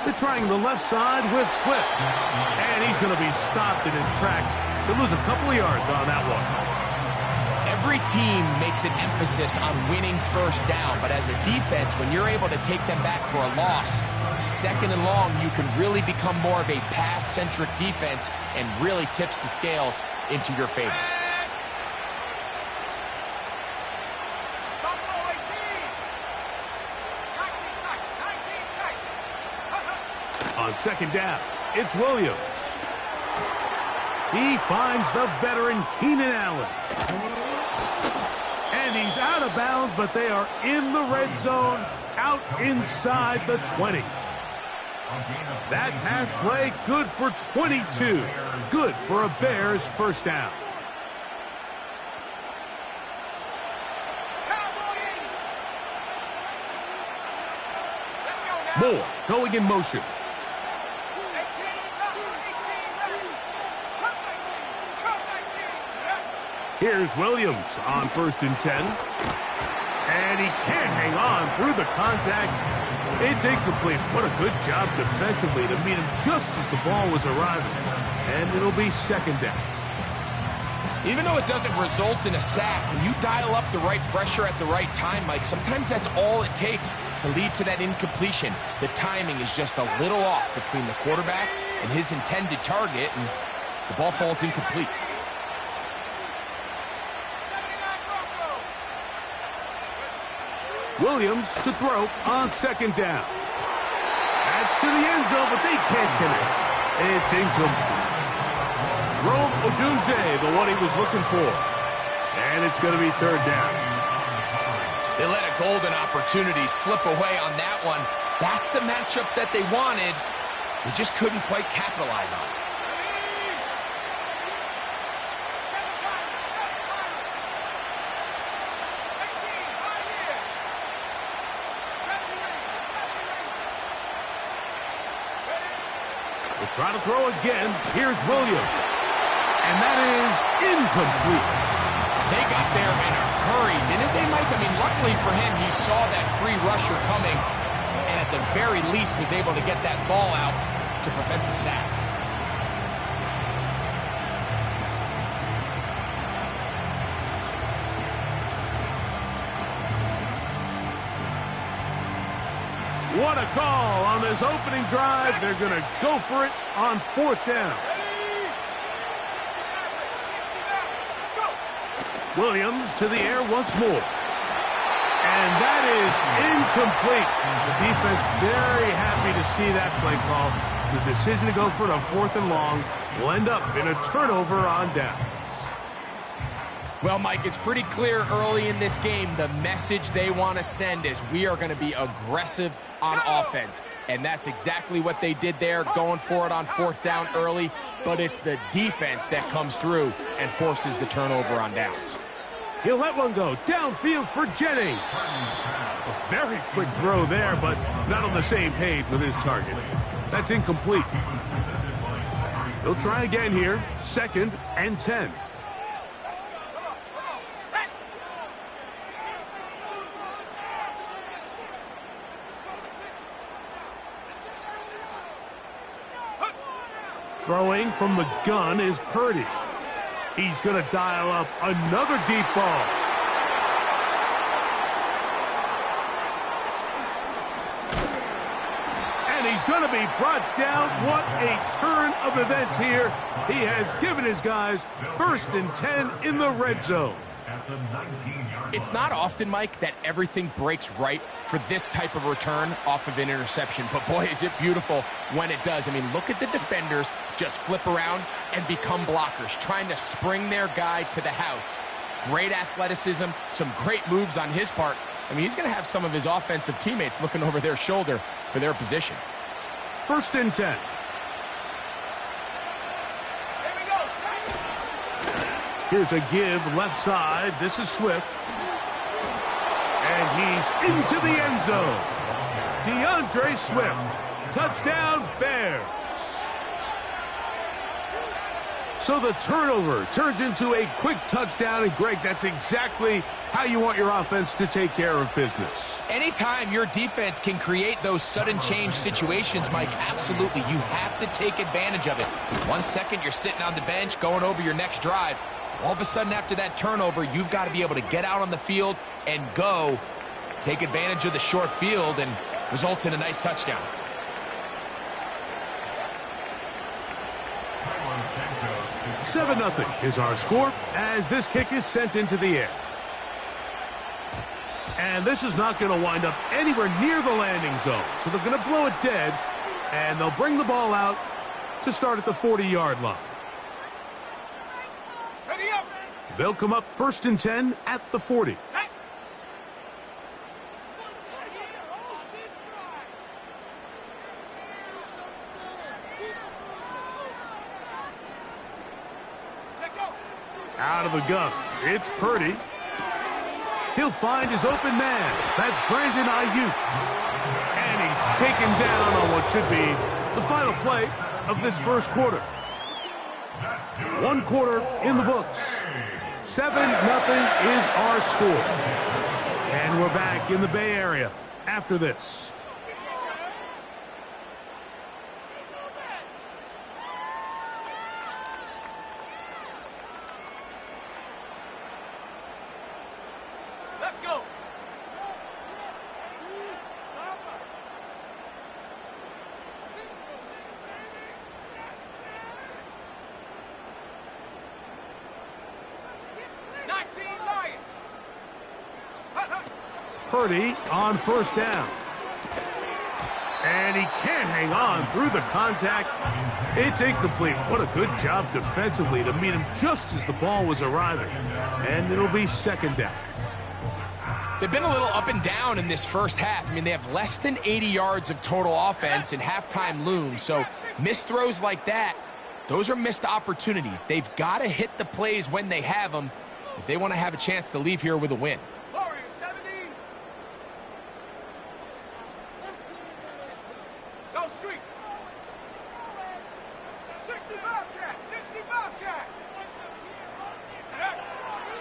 They're trying the left side with Swift. And he's going to be stopped in his tracks. He'll lose a couple of yards on that one. Every team makes an emphasis on winning 1st down, but as a defense, when you're able to take them back for a loss, 2nd and long, you can really become more of a pass-centric defense and really tips the scales into your favor. On 2nd down, it's Williams. He finds the veteran Keenan Allen. And he's out of bounds, but they are in the red zone, out inside the 20. That pass play, good for 22. Good for a Bears 1st down. Moore going in motion. Here's Williams on 1st and 10. And he can't hang on through the contact. It's incomplete. What a good job defensively to meet him just as the ball was arriving. And it'll be 2nd down. Even though it doesn't result in a sack, when you dial up the right pressure at the right time, Mike, sometimes that's all it takes to lead to that incompletion. The timing is just a little off between the quarterback and his intended target, and the ball falls incomplete. Williams to throw on 2nd down. That's to the end zone, but they can't connect. It's incomplete. Rome Odunze, the one he was looking for. And it's going to be 3rd down. They let a golden opportunity slip away on that one. That's the matchup that they wanted. They just couldn't quite capitalize on it. Try to throw again. Here's Williams. And that is incomplete. They got there in a hurry, didn't they, Mike? I mean, luckily for him, he saw that free rusher coming and at the very least was able to get that ball out to prevent the sack. What a call on this opening drive. They're going to go for it on 4th down. Williams to the air once more. And that is incomplete. The defense very happy to see that play call. The decision to go for it on 4th and long will end up in a turnover on downs. Well, Mike, it's pretty clear early in this game the message they want to send is we are going to be aggressive on offense. And that's exactly what they did there, going for it on 4th down early. But it's the defense that comes through and forces the turnover on downs. He'll let one go downfield for Jennings. A very quick throw there, but not on the same page with his target. That's incomplete. He'll try again here. 2nd and 10. Throwing from the gun is Purdy. He's going to dial up another deep ball. And he's going to be brought down. What a turn of events here. He has given his guys 1st and 10 in the red zone. It's not often, Mike, that everything breaks right for this type of return off of an interception. But, boy, is it beautiful when it does. I mean, look at the defenders just flip around and become blockers, trying to spring their guy to the house. Great athleticism, some great moves on his part. I mean, he's going to have some of his offensive teammates looking over their shoulder for their position. 1st and 10. Here's a give left side. This is Swift. And he's into the end zone. DeAndre Swift. Touchdown, Bears. So the turnover turns into a quick touchdown. And, Greg, that's exactly how you want your offense to take care of business. Anytime your defense can create those sudden change situations, Mike, absolutely, you have to take advantage of it. 1 second, you're sitting on the bench going over your next drive. All of a sudden, after that turnover, you've got to be able to get out on the field and go. Take advantage of the short field and results in a nice touchdown. Seven 0 is our score as this kick is sent into the air. And this is not going to wind up anywhere near the landing zone. So they're going to blow it dead, and they'll bring the ball out to start at the 40-yard line. They'll come up 1st and 10 at the 40. Out of the gun, it's Purdy. He'll find his open man. That's Brandon Ayuk. And he's taken down on what should be the final play of this first quarter. 1 quarter in the books. 7-0 is our score. And we're back in the Bay Area after this. Let's go. Purdy on 1st down. And he can't hang on through the contact. It's incomplete. What a good job defensively to meet him just as the ball was arriving. And it'll be 2nd down. They've been a little up and down in this first half. I mean, they have less than 80 yards of total offense and halftime looms. So missed throws like that, those are missed opportunities. They've got to hit the plays when they have them if they want to have a chance to leave here with a win.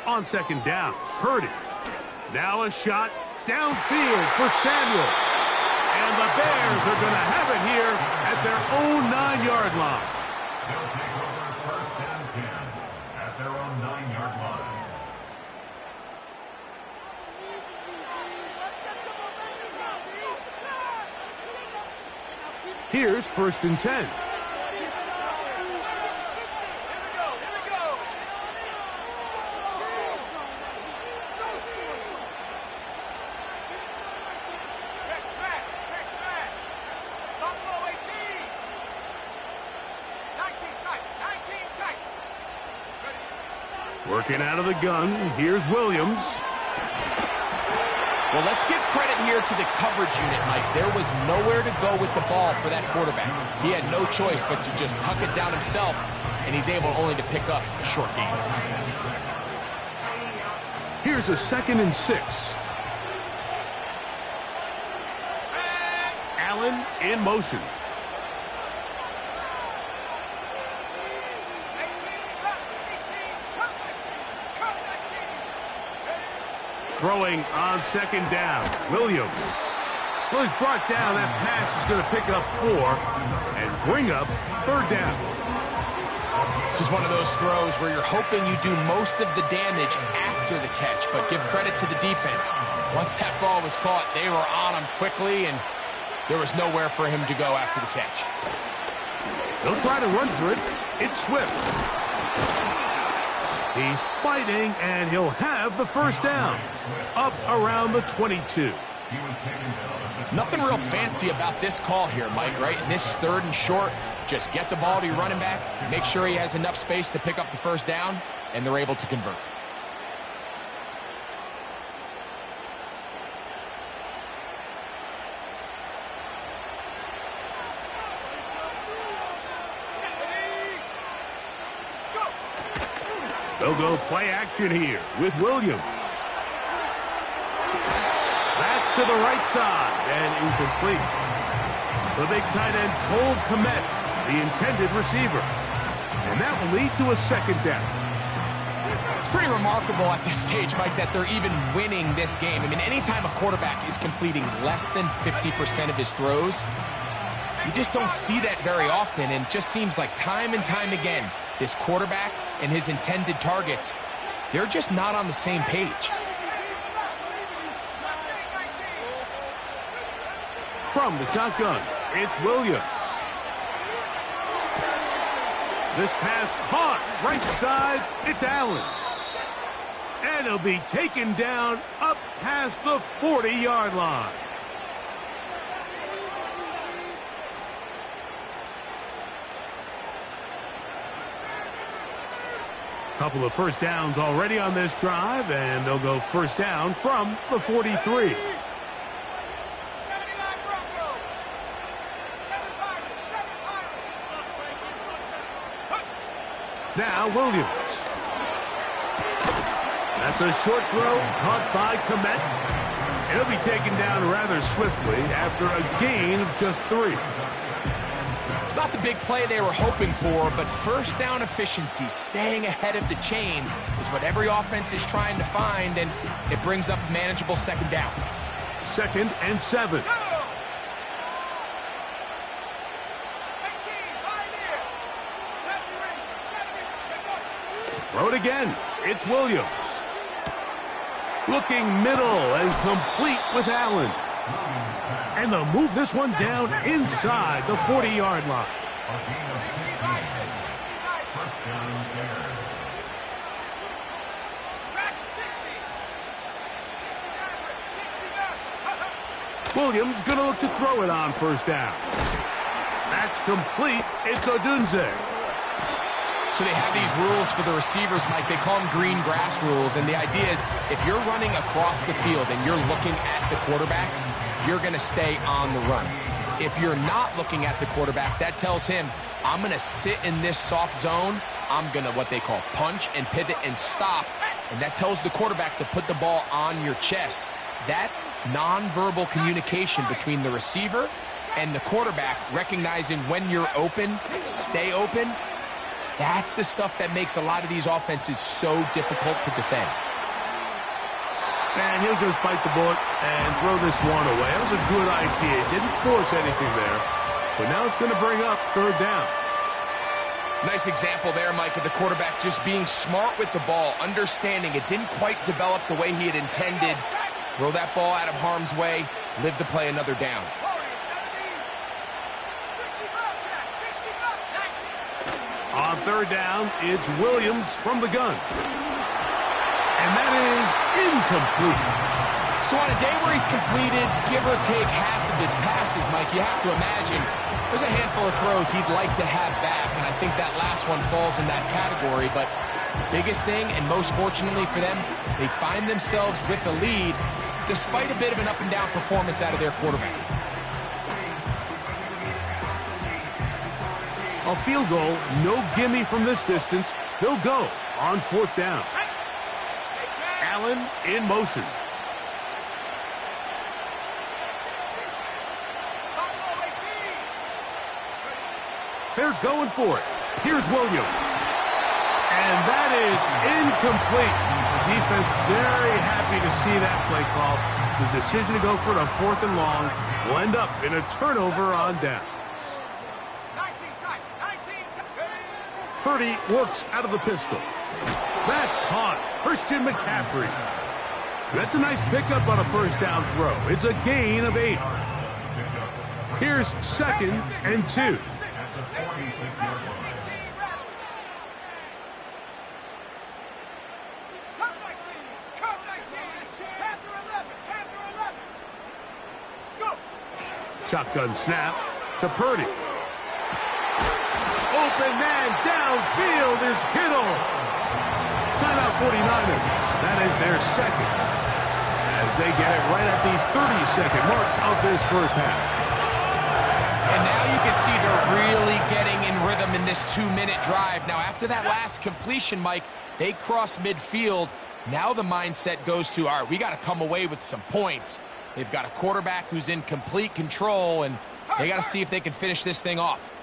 On 2nd down, Purdy. Now a shot downfield for Samuel. And the Bears are going to have it here at their own 9-yard line. They'll take over 1st and 10 at their own 9-yard line. Here's 1st and 10. Working out of the gun, here's Williams. Well, let's give credit here to the coverage unit, Mike. There was nowhere to go with the ball for that quarterback. He had no choice but to just tuck it down himself, and he's able only to pick up a short gain. Here's a 2nd and 6. Allen in motion. Throwing on 2nd down. Williams. Well, he's brought down. That pass is going to pick up 4 and bring up 3rd down. This is one of those throws where you're hoping you do most of the damage after the catch, but give credit to the defense. Once that ball was caught, they were on him quickly, and there was nowhere for him to go after the catch. They'll try to run for it. It's Swift. He's fighting, and he'll have the 1st down. Up around the 22. Nothing real fancy about this call here, Mike, right? In this 3rd and short, just get the ball to your running back, make sure he has enough space to pick up the 1st down, and they're able to convert. They'll go play action here with Williams. That's to the right side and incomplete. The big tight end, Cole Kmet, the intended receiver. And that will lead to a 2nd down. It's pretty remarkable at this stage, Mike, that they're even winning this game. I mean, anytime a quarterback is completing less than 50% of his throws, you just don't see that very often, and it just seems like time and time again, this quarterback and his intended targets, they're just not on the same page. From the shotgun, it's Williams. This pass caught right side, it's Allen. And he'll be taken down up past the 40-yard line. Couple of 1st downs already on this drive, and they'll go 1st down from the 43. Now Williams. That's a short throw caught by Kmet. He'll be taken down rather swiftly after a gain of just 3. It's not the big play they were hoping for, but 1st down efficiency, staying ahead of the chains, is what every offense is trying to find, and it brings up a manageable 2nd down. 2nd and 7. Throw it again. It's Williams. Looking middle and complete with Allen. And they'll move this one down inside the 40-yard line. Williams going to look to throw it on 1st down. That's complete. It's Odunze. So they have these rules for the receivers, Mike. They call them green grass rules. And the idea is if you're running across the field and you're looking at the quarterback, you're going to stay on the run. If you're not looking at the quarterback, that tells him, I'm going to sit in this soft zone. I'm going to what they call punch and pivot and stop. And that tells the quarterback to put the ball on your chest. That nonverbal communication between the receiver and the quarterback, recognizing when you're open, stay open, that's the stuff that makes a lot of these offenses so difficult to defend. And he'll just bite the bullet and throw this one away. That was a good idea. Didn't force anything there. But now it's going to bring up 3rd down. Nice example there, Mike, of the quarterback just being smart with the ball, understanding it didn't quite develop the way he had intended. Throw that ball out of harm's way, live to play another down. On third down, it's Williams from the gun. And that is incomplete. So on a day where he's completed, give or take half of his passes, Mike, you have to imagine there's a handful of throws he'd like to have back, and I think that last one falls in that category. But biggest thing, and most fortunately for them, they find themselves with a lead despite a bit of an up-and-down performance out of their quarterback. A field goal, no gimme from this distance. They'll go on fourth down. Allen in motion. They're going for it. Here's Williams. And that is incomplete. The defense very happy to see that play call. The decision to go for it on fourth and long will end up in a turnover on downs. Purdy works out of the pistol. That's caught. Christian McCaffrey. That's a nice pickup on a first down throw. It's a gain of 8. Here's 2nd and 2. Shotgun snap to Purdy. Open man downfield is Kittle. Timeout 49ers. That is their second. As they get it right at the 30-second mark of this first half. And now you can see they're really getting in rhythm in this 2-minute drive. Now, after that last completion, Mike, they cross midfield. Now the mindset goes to, all right, we got to come away with some points. They've got a quarterback who's in complete control, and they got to see if they can finish this thing off.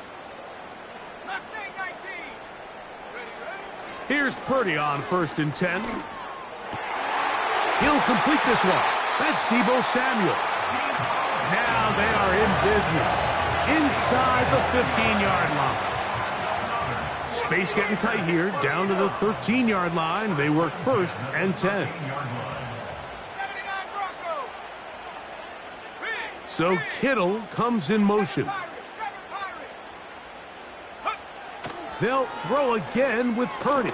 Here's Purdy on 1st and 10. He'll complete this one. That's Deebo Samuel. Now they are in business inside the 15-yard line. Space getting tight here, down to the 13-yard line. They work 1st and 10. So Kittle comes in motion. They'll throw again with Purdy.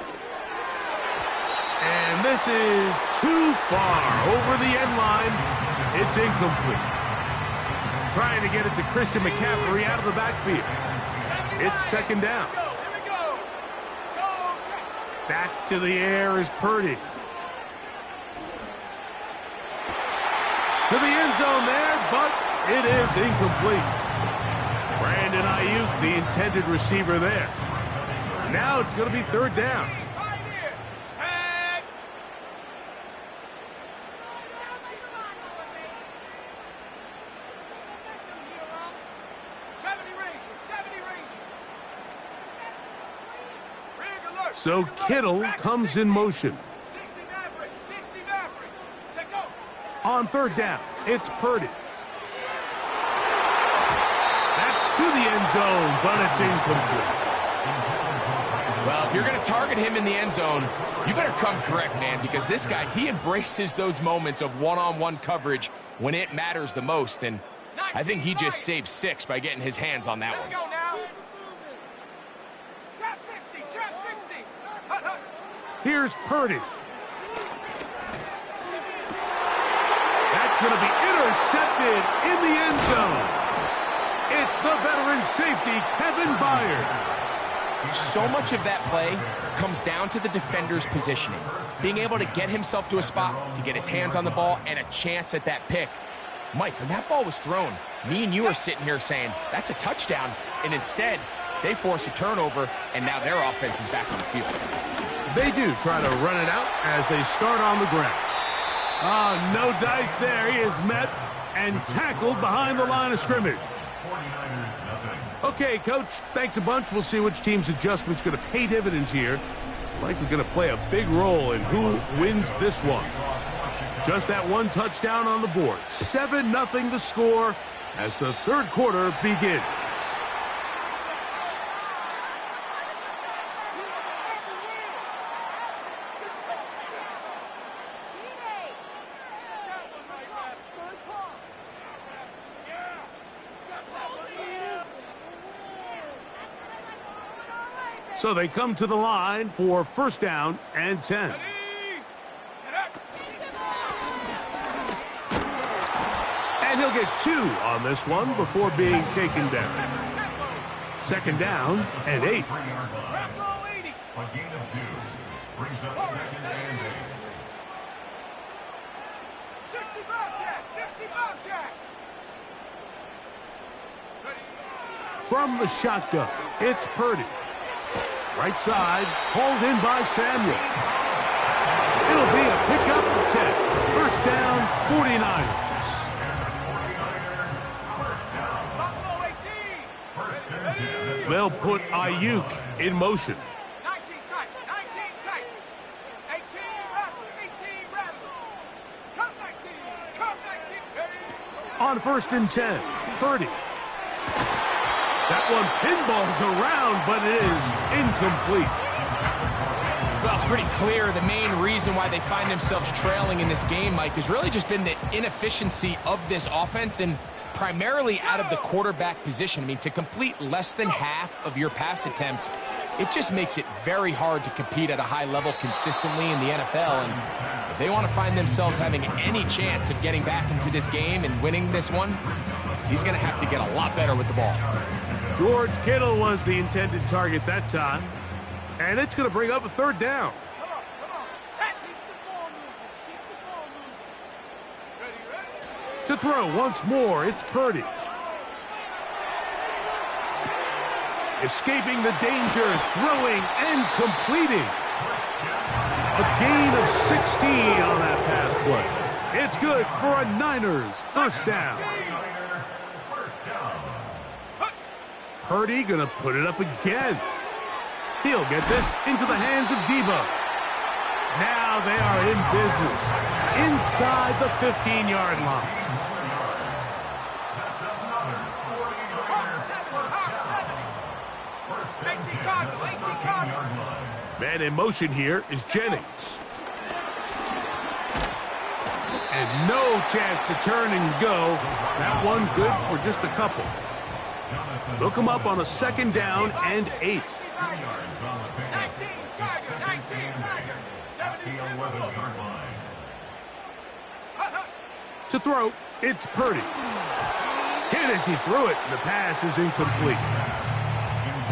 And this is too far over the end line. It's incomplete. Trying to get it to Christian McCaffrey out of the backfield. It's 2nd down. Back to the air is Purdy. To the end zone there, but it is incomplete. Brandon Ayuk, the intended receiver there. Now it's going to be 3rd down. So Kittle comes in motion. On 3rd down, it's Purdy. That's to the end zone, but it's incomplete. Well, if you're going to target him in the end zone, you better come correct, man, because this guy, he embraces those moments of one-on-one coverage when it matters the most, and I think he just saved 6 by getting his hands on that one. Let's go now. Trap 60, trap 60. Hut, hut. Here's Purdy. That's going to be intercepted in the end zone. It's the veteran safety, Kevin Byard. So much of that play comes down to the defender's positioning. Being able to get himself to a spot, to get his hands on the ball, and a chance at that pick. Mike, when that ball was thrown, me and you are sitting here saying, that's a touchdown. And instead, they force a turnover, and now their offense is back on the field. They do try to run it out as they start on the ground. Oh, no dice there. He is met and tackled behind the line of scrimmage. Okay, Coach, thanks a bunch. We'll see which team's adjustment's going to pay dividends here. Likely going to play a big role in who wins this one. Just that one touchdown on the board. 7-0 the score as the 3rd quarter begins. So they come to the line for first down and 10. And he'll get 2 on this one before being taken down. Second down and 8. A gain of 2 brings up second and 8. 60 Bobcat, 60 Bobcat. From the shotgun, it's Purdy. Right side, hauled in by Samuel. It'll be a pickup of 10. First down, 49ers. They'll put Ayuk in motion. 19 tight, 19 tight. 18 rattle, 18 rattle. Come 19, come 19. On first and 10, Purdy. That one pinballs around, but it is incomplete. Well, it's pretty clear the main reason why they find themselves trailing in this game, Mike, has really just been the inefficiency of this offense and primarily out of the quarterback position. I mean, to complete less than half of your pass attempts, it just makes it very hard to compete at a high level consistently in the NFL. And if they want to find themselves having any chance of getting back into this game and winning this one, he's going to have to get a lot better with the ball. George Kittle was the intended target that time. And it's going to bring up a third down. Come on. Set, keep the ball moving. Keep the ball moving. Ready. To throw once more, it's Purdy. Escaping the danger, throwing and completing. A gain of 16 on that pass play. It's good for a Niners first down. Purdy gonna put it up again. He'll get this into the hands of Debo. Now they are in business inside the 15-yard line. Man in motion here is Jennings. And no chance to turn and go. That one good for just a couple. Look him up on a second down and 8. 19 Tiger, 19 Tiger. 72. To throw, it's Purdy. Hit as he threw it, and the pass is incomplete.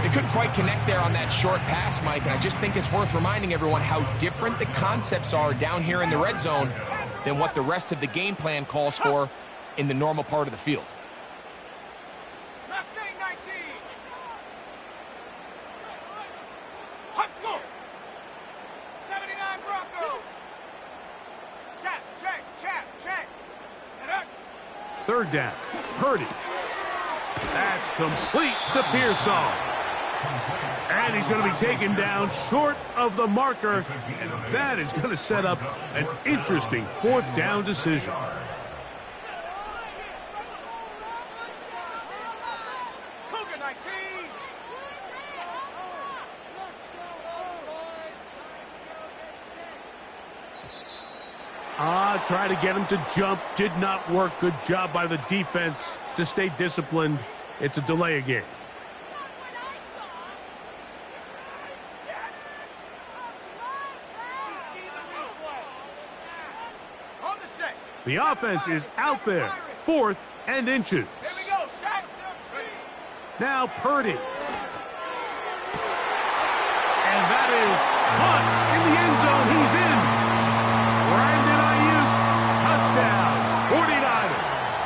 They couldn't quite connect there on that short pass, Mike, and I just think it's worth reminding everyone how different the concepts are down here in the red zone than what the rest of the game plan calls for in the normal part of the field. Mustang 19. Hot go. 79 Bronco. Check. Third down, Purdy. That's complete to Pearsall. And he's going to be taken down short of the marker, and that is going to set up an interesting fourth down decision. Cougar 19. Try to get him to jump. Did not work. Good job by the defense to stay disciplined. It's a delay again. The offense is out there. 4th and inches. Here we go, Shaq. Now Purdy. And that is caught in the end zone. He's in. Brandon Ayuk, touchdown, 49ers.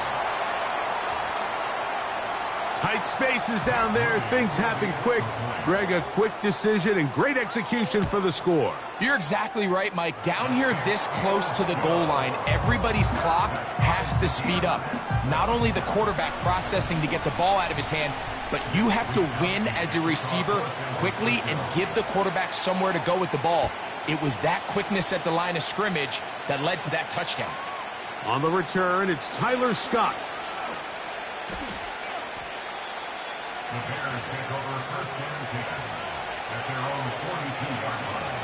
Tight spaces down there. Things happen quick. Greg, a quick decision and great execution for the score. You're exactly right, Mike. Down here this close to the goal line, everybody's clock has to speed up. Not only the quarterback processing to get the ball out of his hand, but you have to win as a receiver quickly and give the quarterback somewhere to go with the ball. It was that quickness at the line of scrimmage that led to that touchdown. On the return, it's Tyler Scott. The Bears take over first and 10 at their own 42-yard line.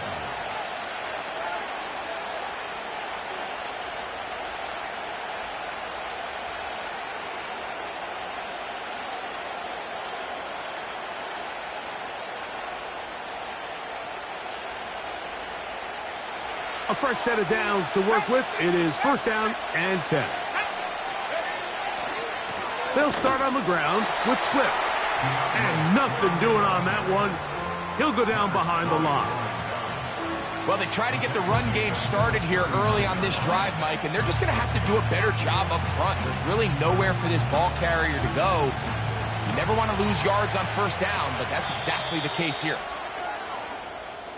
A fresh set of downs to work with. It is first down and 10. They'll start on the ground with Swift. And nothing doing on that one. He'll go down behind the line. Well, they try to get the run game started here early on this drive, Mike, and they're just going to have to do a better job up front. There's really nowhere for this ball carrier to go. You never want to lose yards on first down, but that's exactly the case here.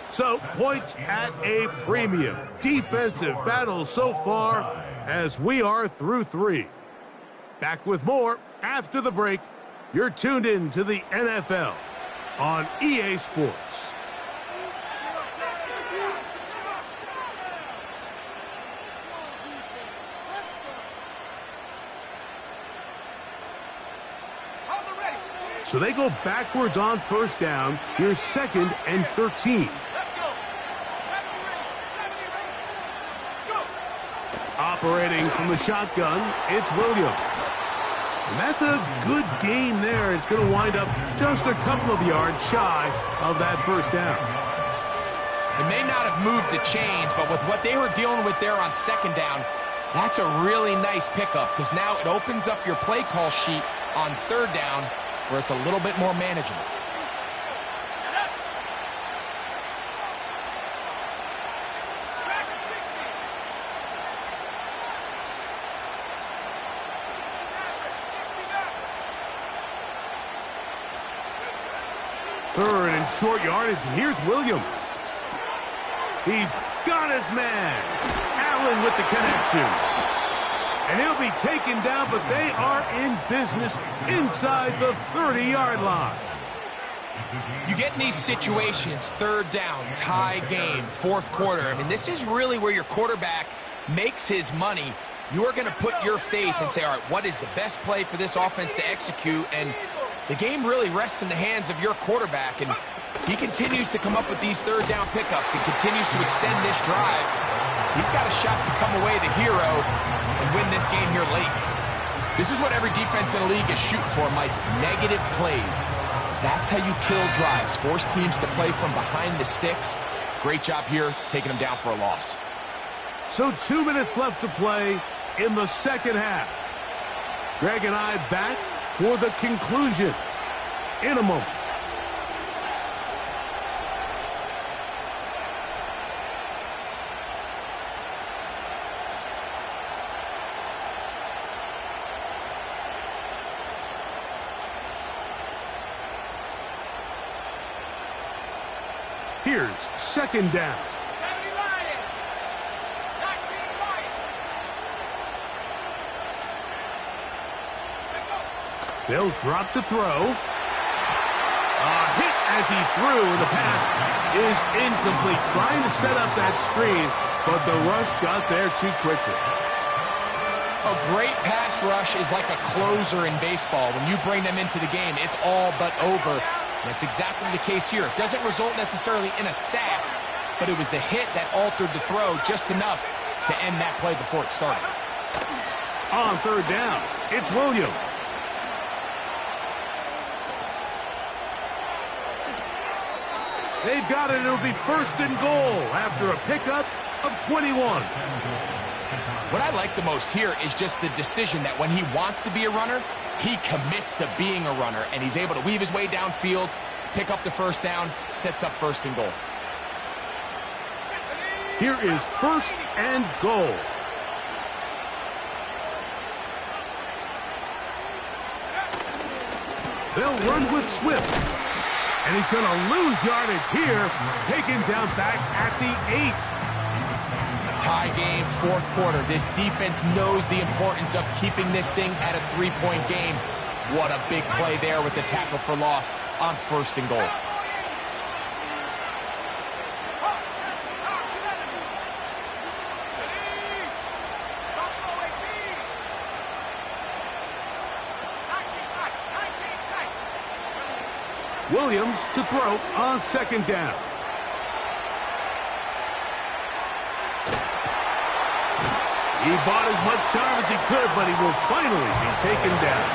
So, points at a premium. Defensive battle so far as we are through 3. Back with more after the break. You're tuned in to the NFL on EA Sports. So they go backwards on first down. Here's 2nd and 13. Operating from the shotgun, it's Williams. And that's a good gain there. It's going to wind up just a couple of yards shy of that first down. It may not have moved the chains, but with what they were dealing with there on 2nd down, that's a really nice pickup because now it opens up your play call sheet on 3rd down where it's a little bit more manageable. Third and short yardage. Here's Williams. He's got his man. Allen with the connection. And he'll be taken down, but they are in business inside the 30-yard line. You get in these situations, 3rd down, tie game, 4th quarter. I mean, this is really where your quarterback makes his money. You are going to put your faith and say, all right, what is the best play for this offense to execute? And the game really rests in the hands of your quarterback, and he continues to come up with these 3rd down pickups and continues to extend this drive. He's got a shot to come away the hero and win this game here late. This is what every defense in the league is shooting for, Mike. Negative plays. That's how you kill drives. Force teams to play from behind the sticks. Great job here, taking them down for a loss. So 2 minutes left to play in the second half. Greg and I back for the conclusion in a moment. Here's 2nd down. They'll drop to throw. A hit as he threw. The pass is incomplete. Trying to set up that screen, but the rush got there too quickly. A great pass rush is like a closer in baseball. When you bring them into the game, it's all but over. That's exactly the case here. It doesn't result necessarily in a sack, but it was the hit that altered the throw just enough to end that play before it started. On 3rd down, it's Williams. They've got it. It'll be 1st and goal after a pickup of 21. What I like the most here is just the decision that when he wants to be a runner, he commits to being a runner, and he's able to weave his way downfield, pick up the 1st down, sets up 1st and goal. Here is 1st and goal. They'll run with Swift. And he's going to lose yardage here, taken down back at the 8. Tie game, 4th quarter. This defense knows the importance of keeping this thing at a 3-point game. What a big play there with the tackle for loss on 1st and goal. Williams to throw on 2nd down. He bought as much time as he could, but he will finally be taken down.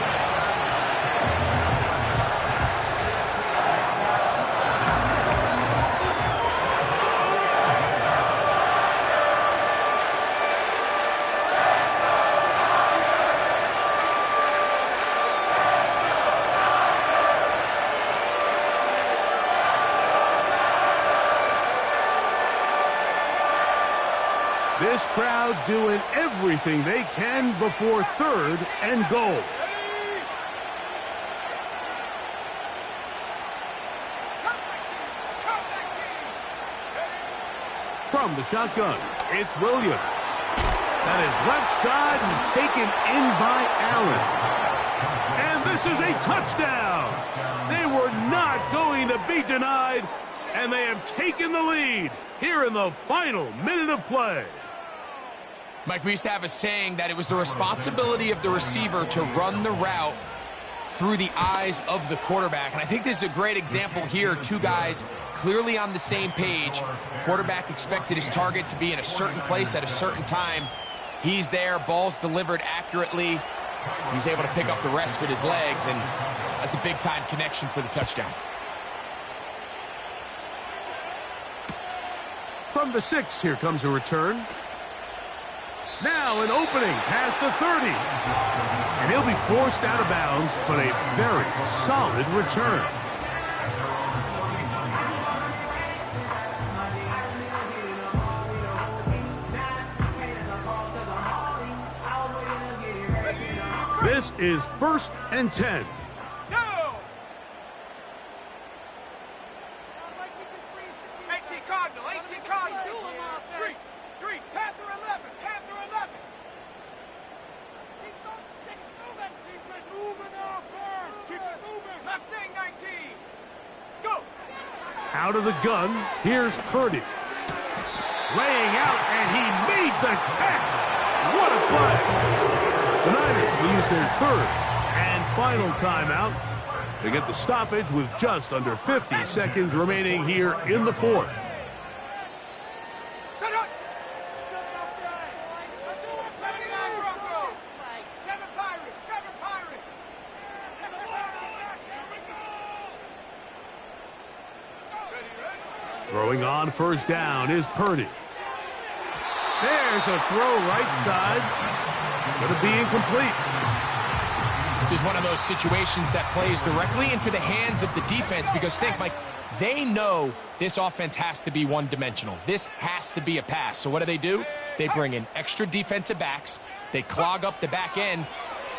doing everything they can before 3rd and goal. From the shotgun, it's Williams. That is left side and taken in by Allen. And this is a touchdown. They were not going to be denied, and they have taken the lead here in the final minute of play. Mike, we used to have a saying that it was the responsibility of the receiver to run the route through the eyes of the quarterback. And I think this is a great example here. Two guys clearly on the same page. Quarterback expected his target to be in a certain place at a certain time. He's there, ball's delivered accurately. He's able to pick up the rest with his legs, and that's a big-time connection for the touchdown. From the 6, here comes a return. Now an opening past the 30. And he'll be forced out of bounds, but a very solid return. This is 1st and 10. Go! 18 Cardinal, 18 Cardinal. Street, Panther 11, Panther 11. Keep those sticks moving. Keep it moving, offense. Keep it moving. Mustang 19. Go! Out of the gun, here's Purdy. Laying out, and he made the catch. What a play. The Niners will use their 3rd and final timeout. They get the stoppage with just under 50 seconds remaining here in the 4th. Throwing on 1st down is Purdy. There's a throw right side. Going to be incomplete. This is one of those situations that plays directly into the hands of the defense, because think, Mike, they know this offense has to be one-dimensional. This has to be a pass. So what do? They bring in extra defensive backs. They clog up the back end.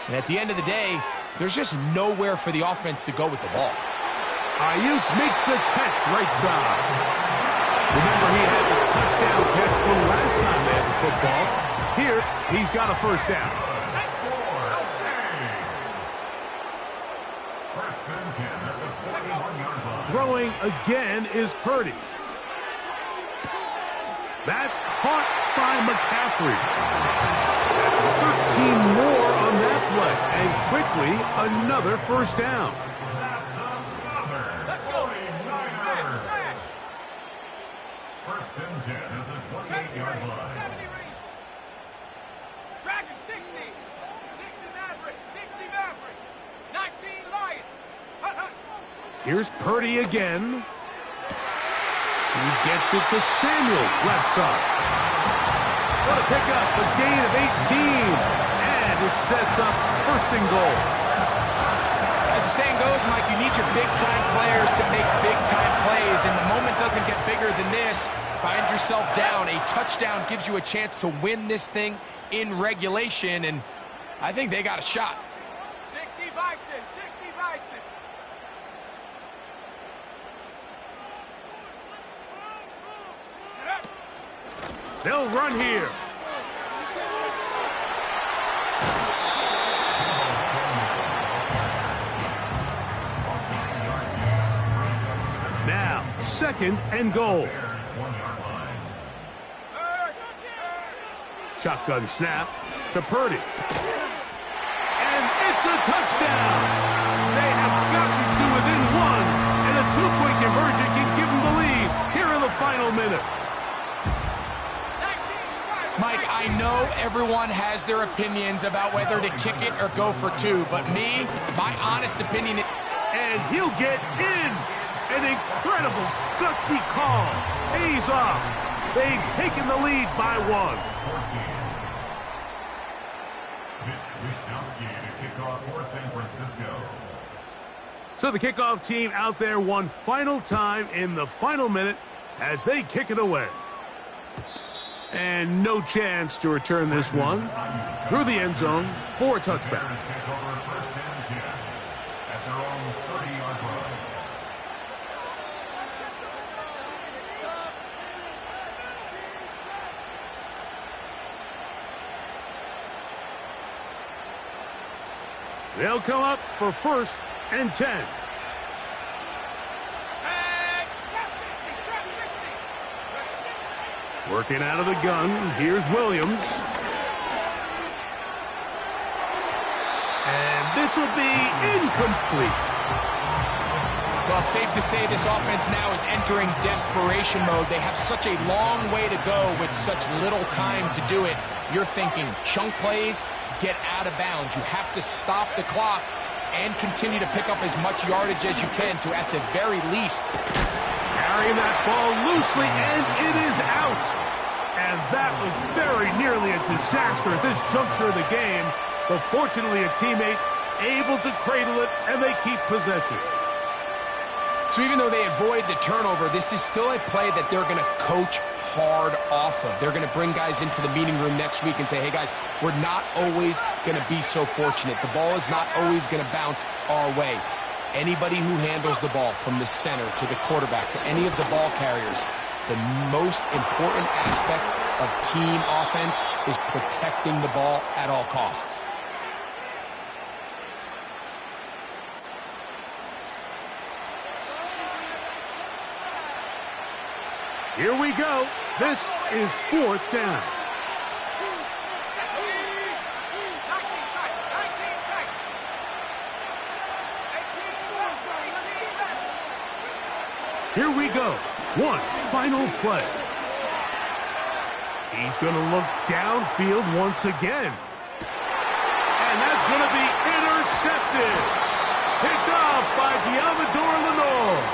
And at the end of the day, there's just nowhere for the offense to go with the ball. Ayuk makes the catch right side. Remember, he had the touchdown catch from last time they had the football. Here, he's got a 1st down. Throwing again is Purdy. That's caught by McCaffrey. That's 13 more on that play. And quickly, another 1st down. Let's go. Snatch. 1st and 10 at the 28-yard line. 70 range. Dragon 60. 60 Maverick. 60 Maverick. 19 Lion. Here's Purdy again. He gets it to Samuel, left side. What a pickup, a gain of 18. And it sets up 1st and goal. As the saying goes, Mike, you need your big-time players to make big-time plays, and the moment doesn't get bigger than this. Find yourself down. A touchdown gives you a chance to win this thing in regulation, and I think they got a shot. 60 Bison. 60 Bison. They'll run here. Now, 2nd and goal. Shotgun snap to Purdy. And it's a touchdown. They have gotten to within 1, and a 2-point conversion can give them the lead here in the final minute. Mike, I know everyone has their opinions about whether to kick it or go for 2, but my honest opinion... And he'll get in. An incredible, gutsy call. Pays off. They've taken the lead by 1. So the kickoff team out there one final time in the final minute as they kick it away. And no chance to return this one through the end zone for a touchback. Bears take over first and 10 at their own 30-yard line. They'll come up for first and 10. Tag, trap 60, trap 60. Working out of the gun, here's Williams. And this will be incomplete. Well, it's safe to say this offense now is entering desperation mode. They have such a long way to go with such little time to do it. You're thinking chunk plays, get out of bounds. You have to stop the clock and continue to pick up as much yardage as you can to, at the very least, Carrying that ball loosely, and it is out. And that was very nearly a disaster at this juncture of the game. But fortunately, a teammate able to cradle it, and they keep possession. So even though they avoid the turnover, this is still a play that they're going to coach hard off of. They're going to bring guys into the meeting room next week and say, hey, guys, we're not always going to be so fortunate. The ball is not always going to bounce our way. Anybody who handles the ball from the center to the quarterback to any of the ball carriers, the most important aspect of team offense is protecting the ball at all costs. Here we go. This is fourth down. 19 tight, 19 tight. 18 left, 18 left. Here we go. One final play. He's going to look downfield once again. And that's going to be intercepted. Picked off by Diamador Lenore.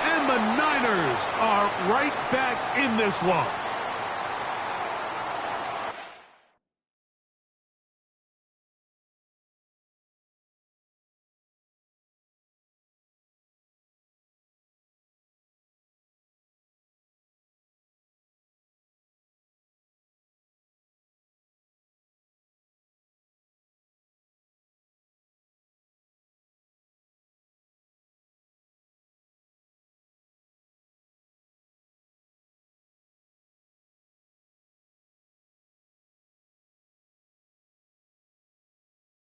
And the Niners are right back in this one.